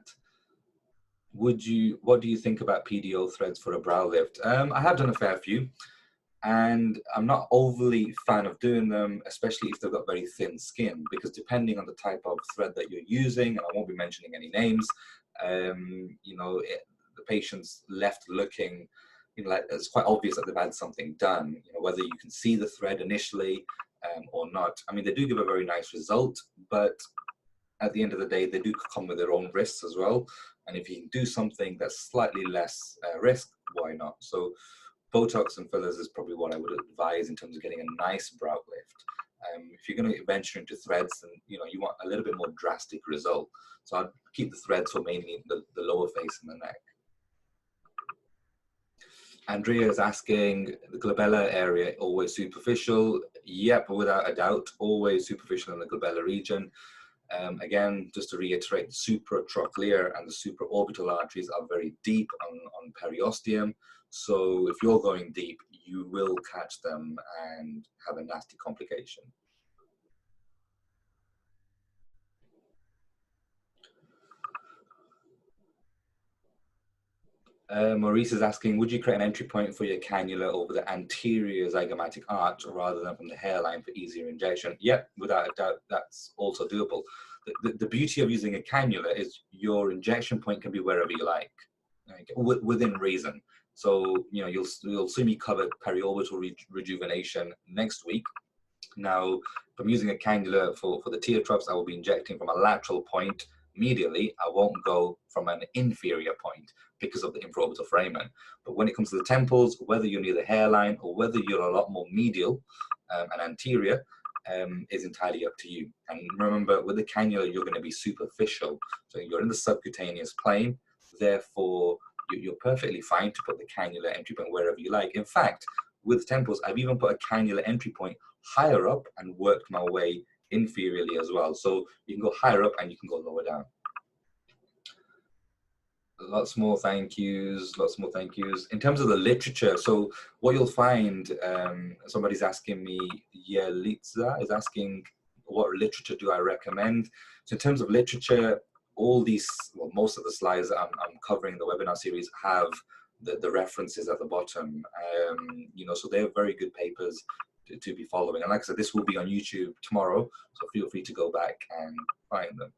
What do you think about PDO threads for a brow lift? I have done a fair few, and I'm not overly fan of doing them, especially if they've got very thin skin, because depending on the type of thread that you're using, and I won't be mentioning any names, the patient's left looking, like it's quite obvious that they've had something done, whether you can see the thread initially or not. I mean, they do give a very nice result, but at the end of the day, they do come with their own risks as well. And if you can do something that's slightly less risk, why not? So Botox and fillers is probably what I would advise in terms of getting a nice brow lift. If you're going to venture into threads, then you want a little bit more drastic result. So I'd keep the threads for mainly the lower face and the neck. Andrea is asking, the glabella area always superficial? Yep, without a doubt, always superficial in the glabella region. Again, just to reiterate, the supratrochlear and the supraorbital arteries are very deep on periosteum. So if you're going deep, you will catch them and have a nasty complication. Maurice is asking, would you create an entry point for your cannula over the anterior zygomatic arch rather than from the hairline for easier injection? Yep, without a doubt, that's also doable. The beauty of using a cannula is your injection point can be wherever you like, within reason. So, you'll see me cover periorbital rejuvenation next week. Now, if I'm using a cannula for the tear troughs, I will be injecting from a lateral point medially. I won't go from an inferior point because of the infraorbital foramen. But when it comes to the temples, whether you're near the hairline or whether you're a lot more medial and anterior, is entirely up to you. And remember, with the cannula, you're going to be superficial. So you're in the subcutaneous plane, therefore you're perfectly fine to put the cannula entry point wherever you like. In fact, with temples, I've even put a cannula entry point higher up and worked my way inferiorly as well. So you can go higher up and you can go lower down. Lots more thank yous, lots more thank yous. In terms of the literature, so what you'll find, somebody's asking me, Yelitza is asking, what literature do I recommend? So in terms of literature, all these, well, most of the slides I'm covering in the webinar series have the references at the bottom. You know, so they're very good papers to be following. And like I said, this will be on YouTube tomorrow, so feel free to go back and find them.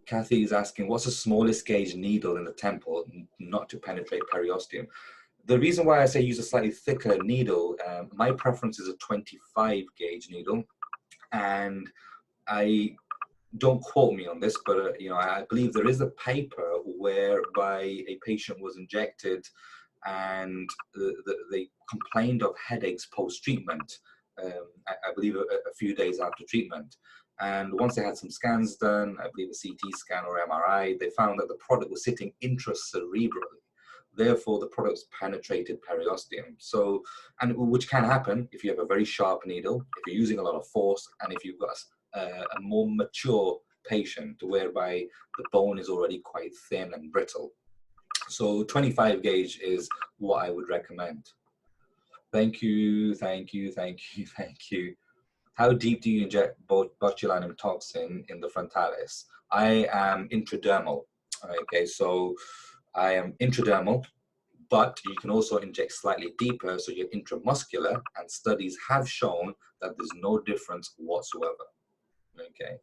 Kathy is asking, what's the smallest gauge needle in the temple not to penetrate periosteum? The reason why I say use a slightly thicker needle, my preference is a 25 gauge needle. And I don't quote me on this, but you know, I believe there is a paper whereby a patient was injected and they complained of headaches post-treatment, I believe a few days after treatment. And once they had some scans done, I believe a CT scan or MRI, they found that the product was sitting intracerebrally. Therefore, the product's penetrated periosteum. So, and which can happen if you have a very sharp needle, if you're using a lot of force, and if you've got a more mature patient whereby the bone is already quite thin and brittle. So 25 gauge is what I would recommend. Thank you, thank you, thank you, thank you. How deep do you inject botulinum toxin in the frontalis? I am intradermal. Okay, so I am intradermal, but you can also inject slightly deeper, so you're intramuscular, and studies have shown that there's no difference whatsoever. Okay.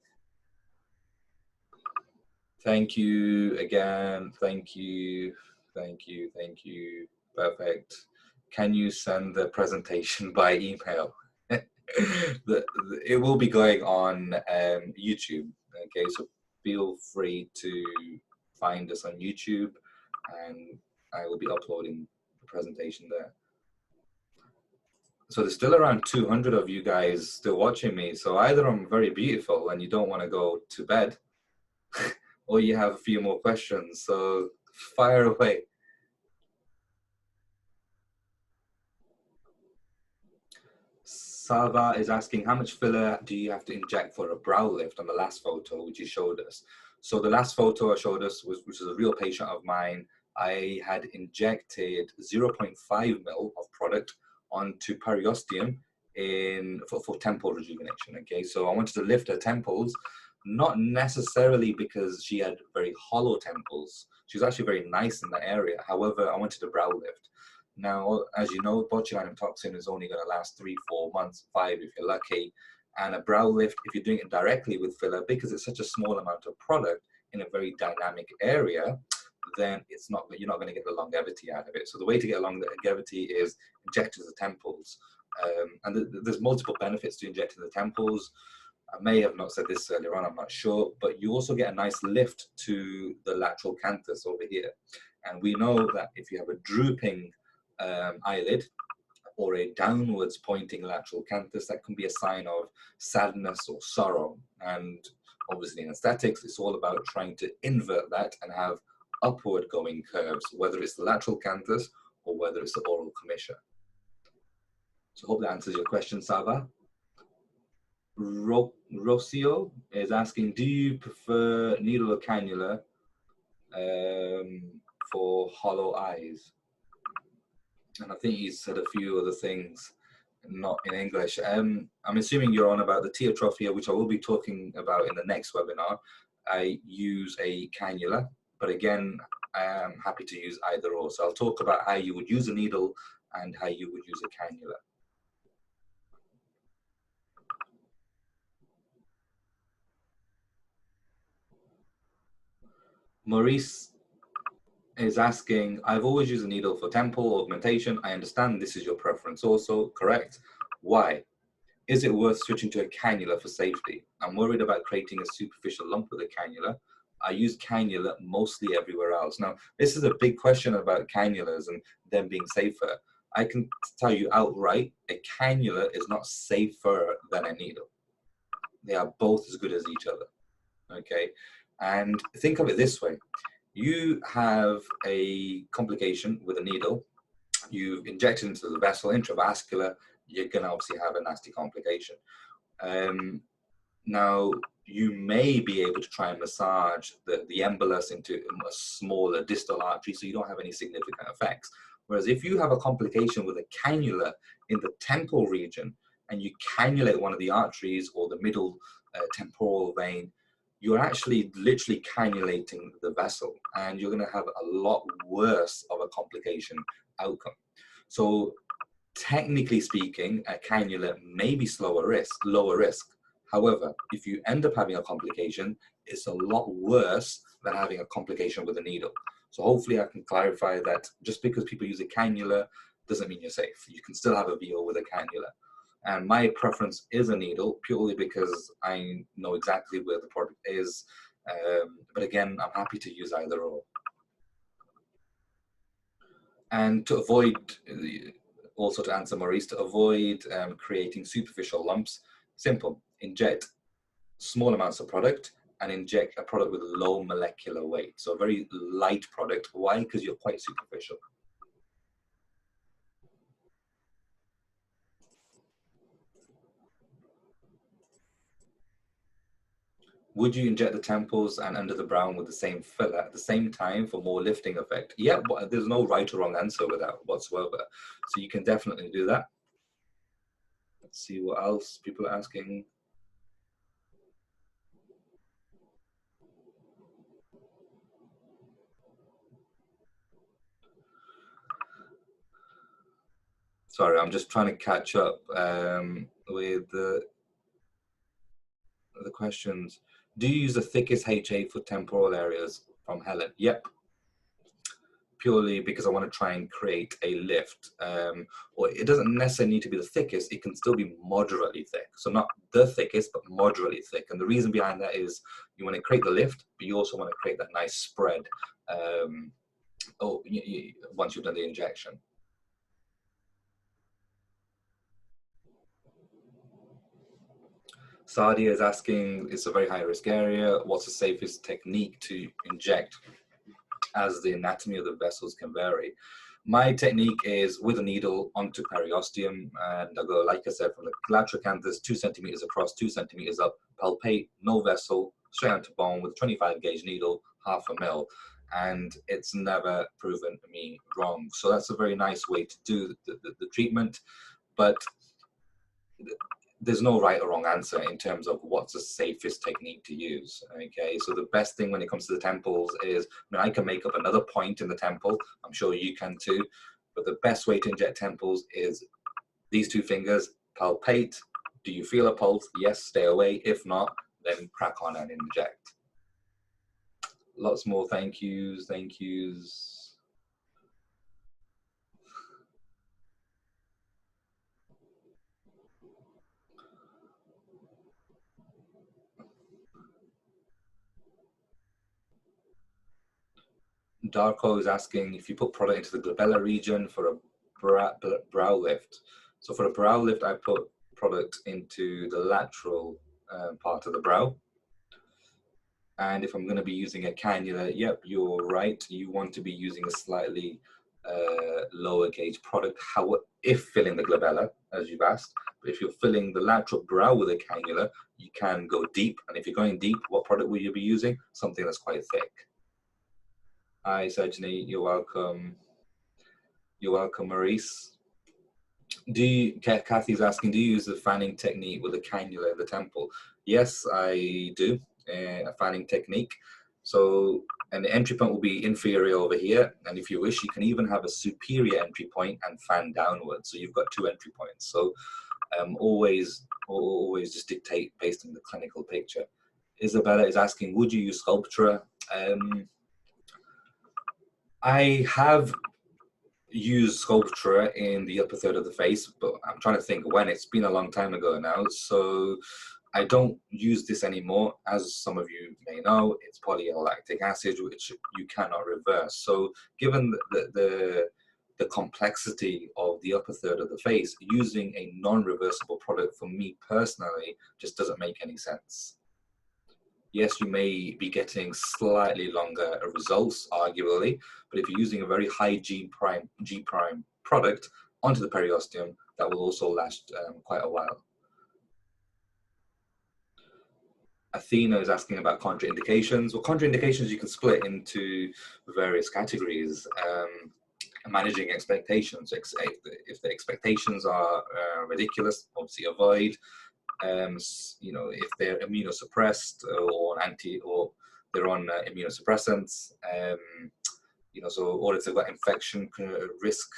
Thank you again. Thank you. Thank you. Thank you. Perfect. Can you send the presentation by email? It will be going on YouTube. Okay, so feel free to find us on YouTube, and I will be uploading the presentation there. So there's still around 200 of you guys still watching me. So either I'm very beautiful and you don't want to go to bed, or you have a few more questions. So fire away. Sava is asking, how much filler do you have to inject for a brow lift on the last photo which you showed us? So the last photo I showed us, which was a real patient of mine, I had injected 0.5 mil of product onto periosteum for temple rejuvenation. Okay, so I wanted to lift her temples, not necessarily because she had very hollow temples. She was actually very nice in that area. However, I wanted a brow lift. Now, as you know, botulinum toxin is only going to last 3-4 months, 5 if you're lucky. And a brow lift, if you're doing it directly with filler, because it's such a small amount of product in a very dynamic area, then it's not, you're not going to get the longevity out of it. So the way to get longevity is inject to the temples. And there's multiple benefits to injecting the temples. I may have not said this earlier on, I'm not sure, but you also get a nice lift to the lateral canthus over here. And we know that if you have a drooping eyelid or a downwards pointing lateral canthus, that can be a sign of sadness or sorrow. And obviously in aesthetics, it's all about trying to invert that and have upward going curves, whether it's the lateral canthus or whether it's the oral commissure. So I hope that answers your question, Sava. Rocio is asking, do you prefer needle or cannula for hollow eyes? And I think he said a few other things not in English. I'm assuming you're on about the teotrophia, which I will be talking about in the next webinar. I use a cannula, but again, I am happy to use either or. So I'll talk about how you would use a needle and how you would use a cannula. Maurice is asking, I've always used a needle for temple augmentation. I understand this is your preference also, correct? Why? Is it worth switching to a cannula for safety? I'm worried about creating a superficial lump with a cannula. I use cannula mostly everywhere else. Now, this is a big question about cannulas and them being safer. I can tell you outright, a cannula is not safer than a needle. They are both as good as each other, okay? And think of it this way. You have a complication with a needle you've injected into the vessel, intravascular, you're going to obviously have a nasty complication. Now, you may be able to try and massage the embolus into a smaller distal artery so you don't have any significant effects. Whereas if you have a complication with a cannula in the temporal region and you cannulate one of the arteries or the middle temporal vein, you're actually literally cannulating the vessel, and you're going to have a lot worse of a complication outcome. So technically speaking, a cannula may be lower risk. However, if you end up having a complication, it's a lot worse than having a complication with a needle. So hopefully I can clarify that just because people use a cannula doesn't mean you're safe. You can still have a VO with a cannula. And my preference is a needle purely because I know exactly where the product is. But again, I'm happy to use either or. And to avoid, also to answer Maurice, to avoid creating superficial lumps, simple, inject small amounts of product and inject a product with low molecular weight. So a very light product. Why? Because you're quite superficial. Would you inject the temples and under the brow with the same filler at the same time for more lifting effect? Yeah, but there's no right or wrong answer with that whatsoever. So you can definitely do that. Let's see what else people are asking. Sorry, I'm just trying to catch up with the questions. Do you use the thickest HA for temporal areas from Helen? Yep. Purely because I want to try and create a lift. Or it doesn't necessarily need to be the thickest, it can still be moderately thick. So not the thickest, but moderately thick. And the reason behind that is you want to create the lift, but you also want to create that nice spread once you've done the injection. Sadia is asking, it's a very high risk area. What's the safest technique to inject, as the anatomy of the vessels can vary? My technique is with a needle onto periosteum, and I go, like I said, from the lateral canthus 2 centimeters across, 2 centimeters up, palpate, no vessel, straight onto bone with a 25 gauge needle, 0.5 mil. And it's never proven me wrong. So that's a very nice way to do the treatment. But there's no right or wrong answer in terms of what's the safest technique to use. Okay, so the best thing when it comes to the temples is, I mean, I can make up another point in the temple, I'm sure you can too, but the best way to inject temples is these 2 fingers, palpate. Do you feel a pulse? Yes, stay away. If not, then crack on and inject. Lots more thank yous. Darko is asking if you put product into the glabella region for a brow lift. So for a brow lift, I put product into the lateral part of the brow. And if I'm going to be using a cannula, yep, you're right. You want to be using a slightly lower gauge product, if filling the glabella, as you've asked. But if you're filling the lateral brow with a cannula, you can go deep. And if you're going deep, what product will you be using? Something that's quite thick. Hi, Sajni, you're welcome. You're welcome, Maurice. Kathy's asking, do you use the fanning technique with a cannula in the temple? Yes, I do, a fanning technique. So, and the entry point will be inferior over here. And if you wish, you can even have a superior entry point and fan downwards. So you've got 2 entry points. So always just dictate based on the clinical picture. Isabella is asking, would you use Sculptura? I have used Sculptura in the upper third of the face, but I'm trying to think when. It's been a long time ago now, so I don't use this anymore. As some of you may know, it's polylactic acid, which you cannot reverse. So given the complexity of the upper third of the face, using a non-reversible product for me personally just doesn't make any sense. Yes, you may be getting slightly longer results, arguably, but if you're using a very high G prime product onto the periosteum that will also last quite a while. Athena is asking about contraindications. Well, contraindications you can split into various categories. Managing expectations. If the expectations are ridiculous, obviously avoid. If they're immunosuppressed or they're on immunosuppressants, or if they've got infection risk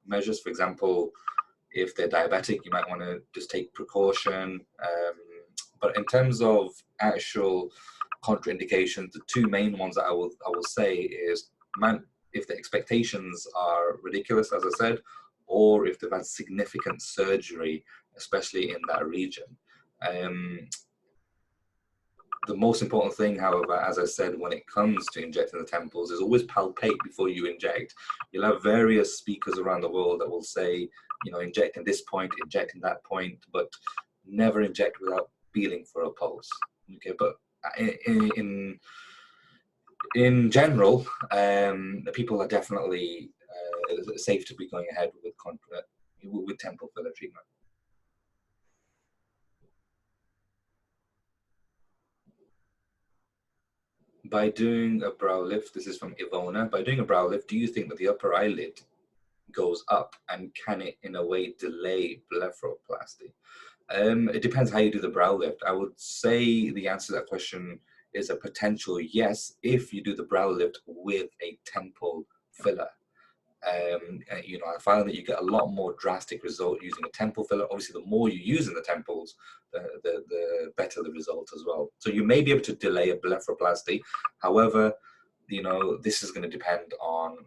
measures. For example, if they're diabetic, you might want to just take precaution. But in terms of actual contraindications, the two main ones that I will say is, if the expectations are ridiculous, as I said, or if they've had significant surgery, especially in that region. The most important thing, however, as I said, when it comes to injecting the temples, is always palpate before you inject. You'll have various speakers around the world that will say, injecting this point, injecting that point, but never inject without feeling for a pulse. Okay, but in general, the people are definitely safe to be going ahead with temple filler treatment. By doing a brow lift, this is from Ivona, by doing a brow lift, do you think that the upper eyelid goes up, and can it in a way delay blepharoplasty? It depends how you do the brow lift. I would say the answer to that question is a potential yes if you do the brow lift with a temple filler. I find that you get a lot more drastic result using a temple filler. Obviously, the more you use in the temples, the better the result as well. So you may be able to delay a blepharoplasty. However, this is going to depend on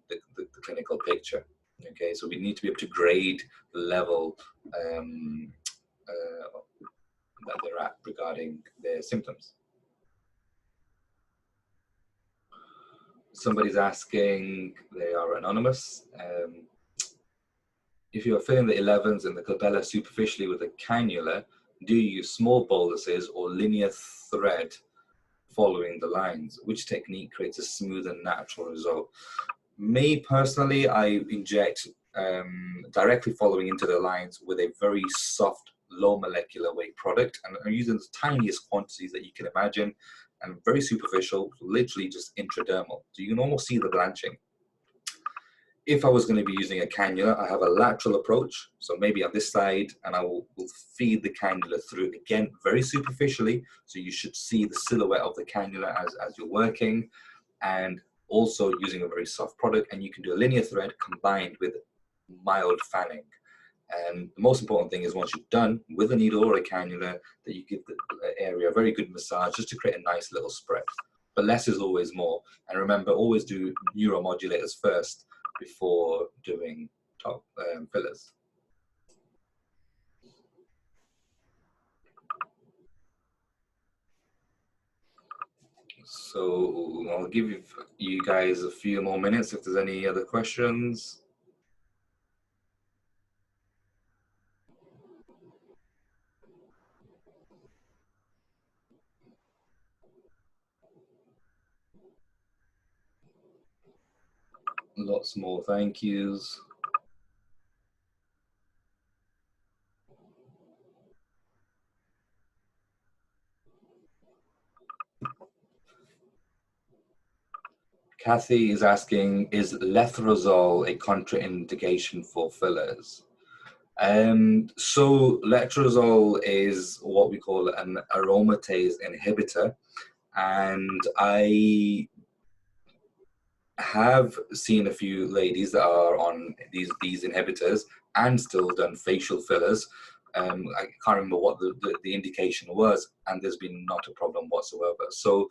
the clinical picture. Okay, so we need to be able to grade the level that they're at regarding their symptoms. Somebody's asking, they are anonymous, if you are filling the 11s in the glabella superficially with a cannula, do you use small boluses or linear thread following the lines? Which technique creates a smooth and natural result? Me personally, I inject directly following into the lines with a very soft, low molecular weight product, and I'm using the tiniest quantities that you can imagine, and very superficial, literally just intradermal. So you can almost see the blanching. If I was going to be using a cannula, I have a lateral approach, so maybe on this side, and I will feed the cannula through, again, very superficially, so you should see the silhouette of the cannula as you're working, and also using a very soft product, and you can do a linear thread combined with mild fanning. And the most important thing is, once you're done with a needle or a cannula, that you give the area a very good massage just to create a nice little spread. But less is always more. And remember, always do neuromodulators first before doing top fillers. So I'll give you guys a few more minutes if there's any other questions. Lots more thank yous. Kathy is asking, is letrozole a contraindication for fillers? So letrozole is what we call an aromatase inhibitor, and I have seen a few ladies that are on these inhibitors and still done facial fillers. I can't remember what the indication was, and there's been not a problem whatsoever. So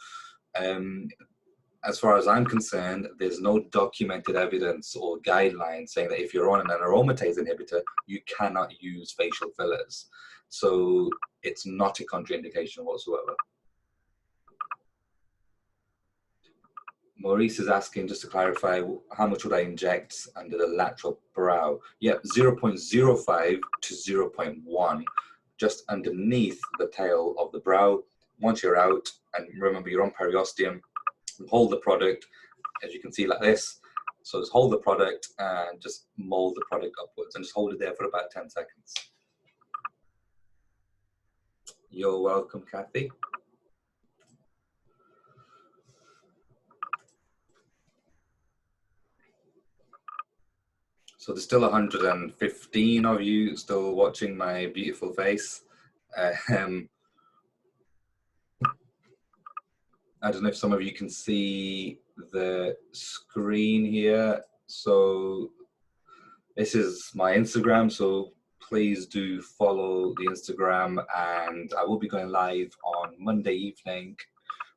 as far as I'm concerned, there's no documented evidence or guidelines saying that if you're on an aromatase inhibitor, you cannot use facial fillers. So it's not a contraindication whatsoever. Maurice is asking, just to clarify, how much would I inject under the lateral brow? Yep, 0.05 to 0.1, just underneath the tail of the brow. Once you're out, and remember you're on periosteum, hold the product, as you can see, like this, So just hold the product and just mold the product upwards and just hold it there for about 10 seconds. You're welcome, Kathy. So there's still 115 of you still watching my beautiful face. I don't know if some of you can see the screen here. So this is my Instagram, so please do follow the Instagram, and I will be going live on Monday evening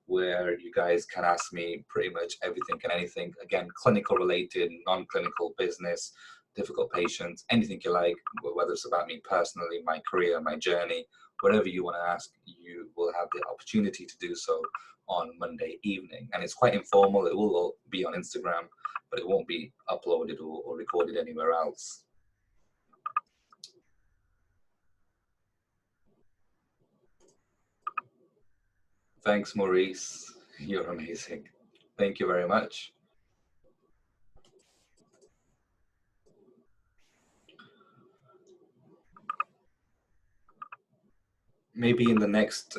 where you guys can ask me pretty much everything and anything. Again, clinical related, non-clinical, business, difficult patients, anything you like, whether it's about me personally, my career, my journey, whatever you want to ask, you will have the opportunity to do so on Monday evening. And it's quite informal. It will all be on Instagram, but it won't be uploaded or recorded anywhere else. Thanks, Maurice. You're amazing. Thank you very much. Maybe in the next,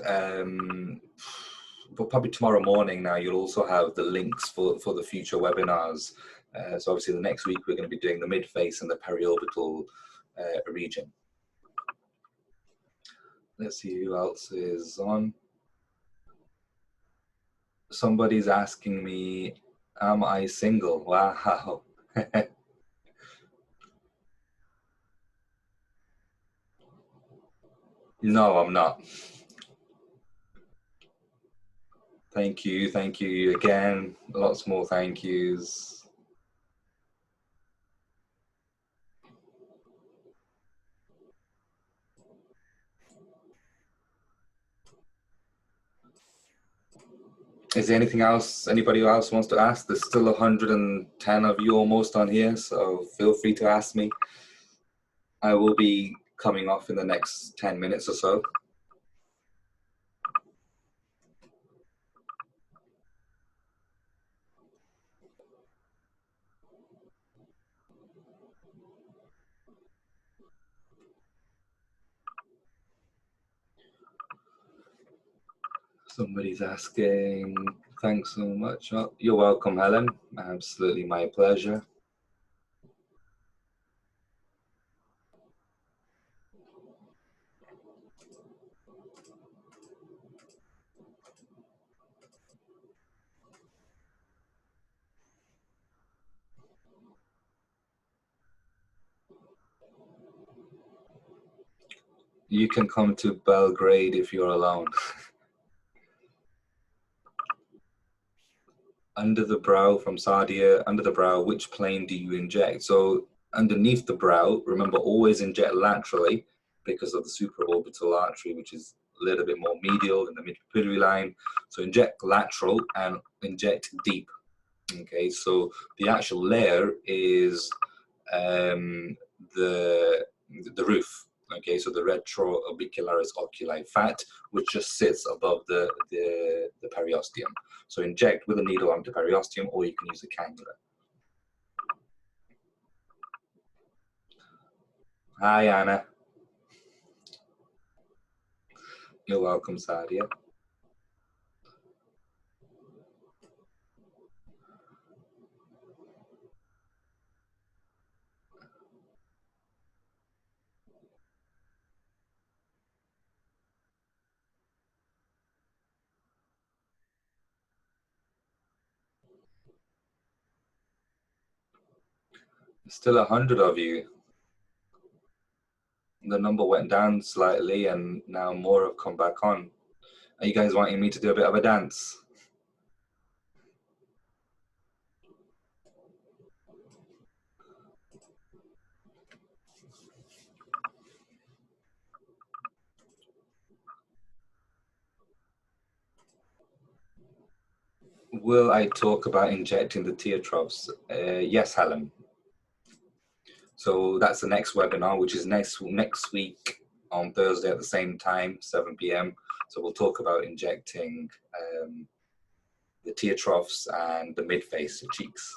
but probably tomorrow morning now, you'll also have the links for the future webinars. So obviously the next week, we're going to be doing the mid-face and the periorbital region. Let's see who else is on. Somebody's asking me, am I single? Wow. No, I'm not. Thank you again. Lots more thank yous. Is there anything else anybody else wants to ask? There's still 110 of you almost on here, so feel free to ask me. I will be coming off in the next 10 minutes or so. Somebody's asking, thanks so much. Oh, you're welcome, Helen. Absolutely my pleasure. You can come to Belgrade if you're alone. Under the brow from Sadia, under the brow, which plane do you inject? So underneath the brow, remember always inject laterally because of the supraorbital artery, which is a little bit more medial in the mid-pupillary line. So inject lateral and inject deep. Okay, so the actual layer is the roof. Okay, so the retroorbicularis oculi fat, which just sits above the periosteum. So inject with a needle onto periosteum, or you can use a cannula. Hi, Anna. You're welcome, Sadia. Still 100 of you. The number went down slightly, and now more have come back on. Are you guys wanting me to do a bit of a dance? Will I talk about injecting the tear troughs? Yes, Helen. So that's the next webinar, which is next week on Thursday at the same time, 7 p.m. So we'll talk about injecting the tear troughs and the mid-face, the cheeks.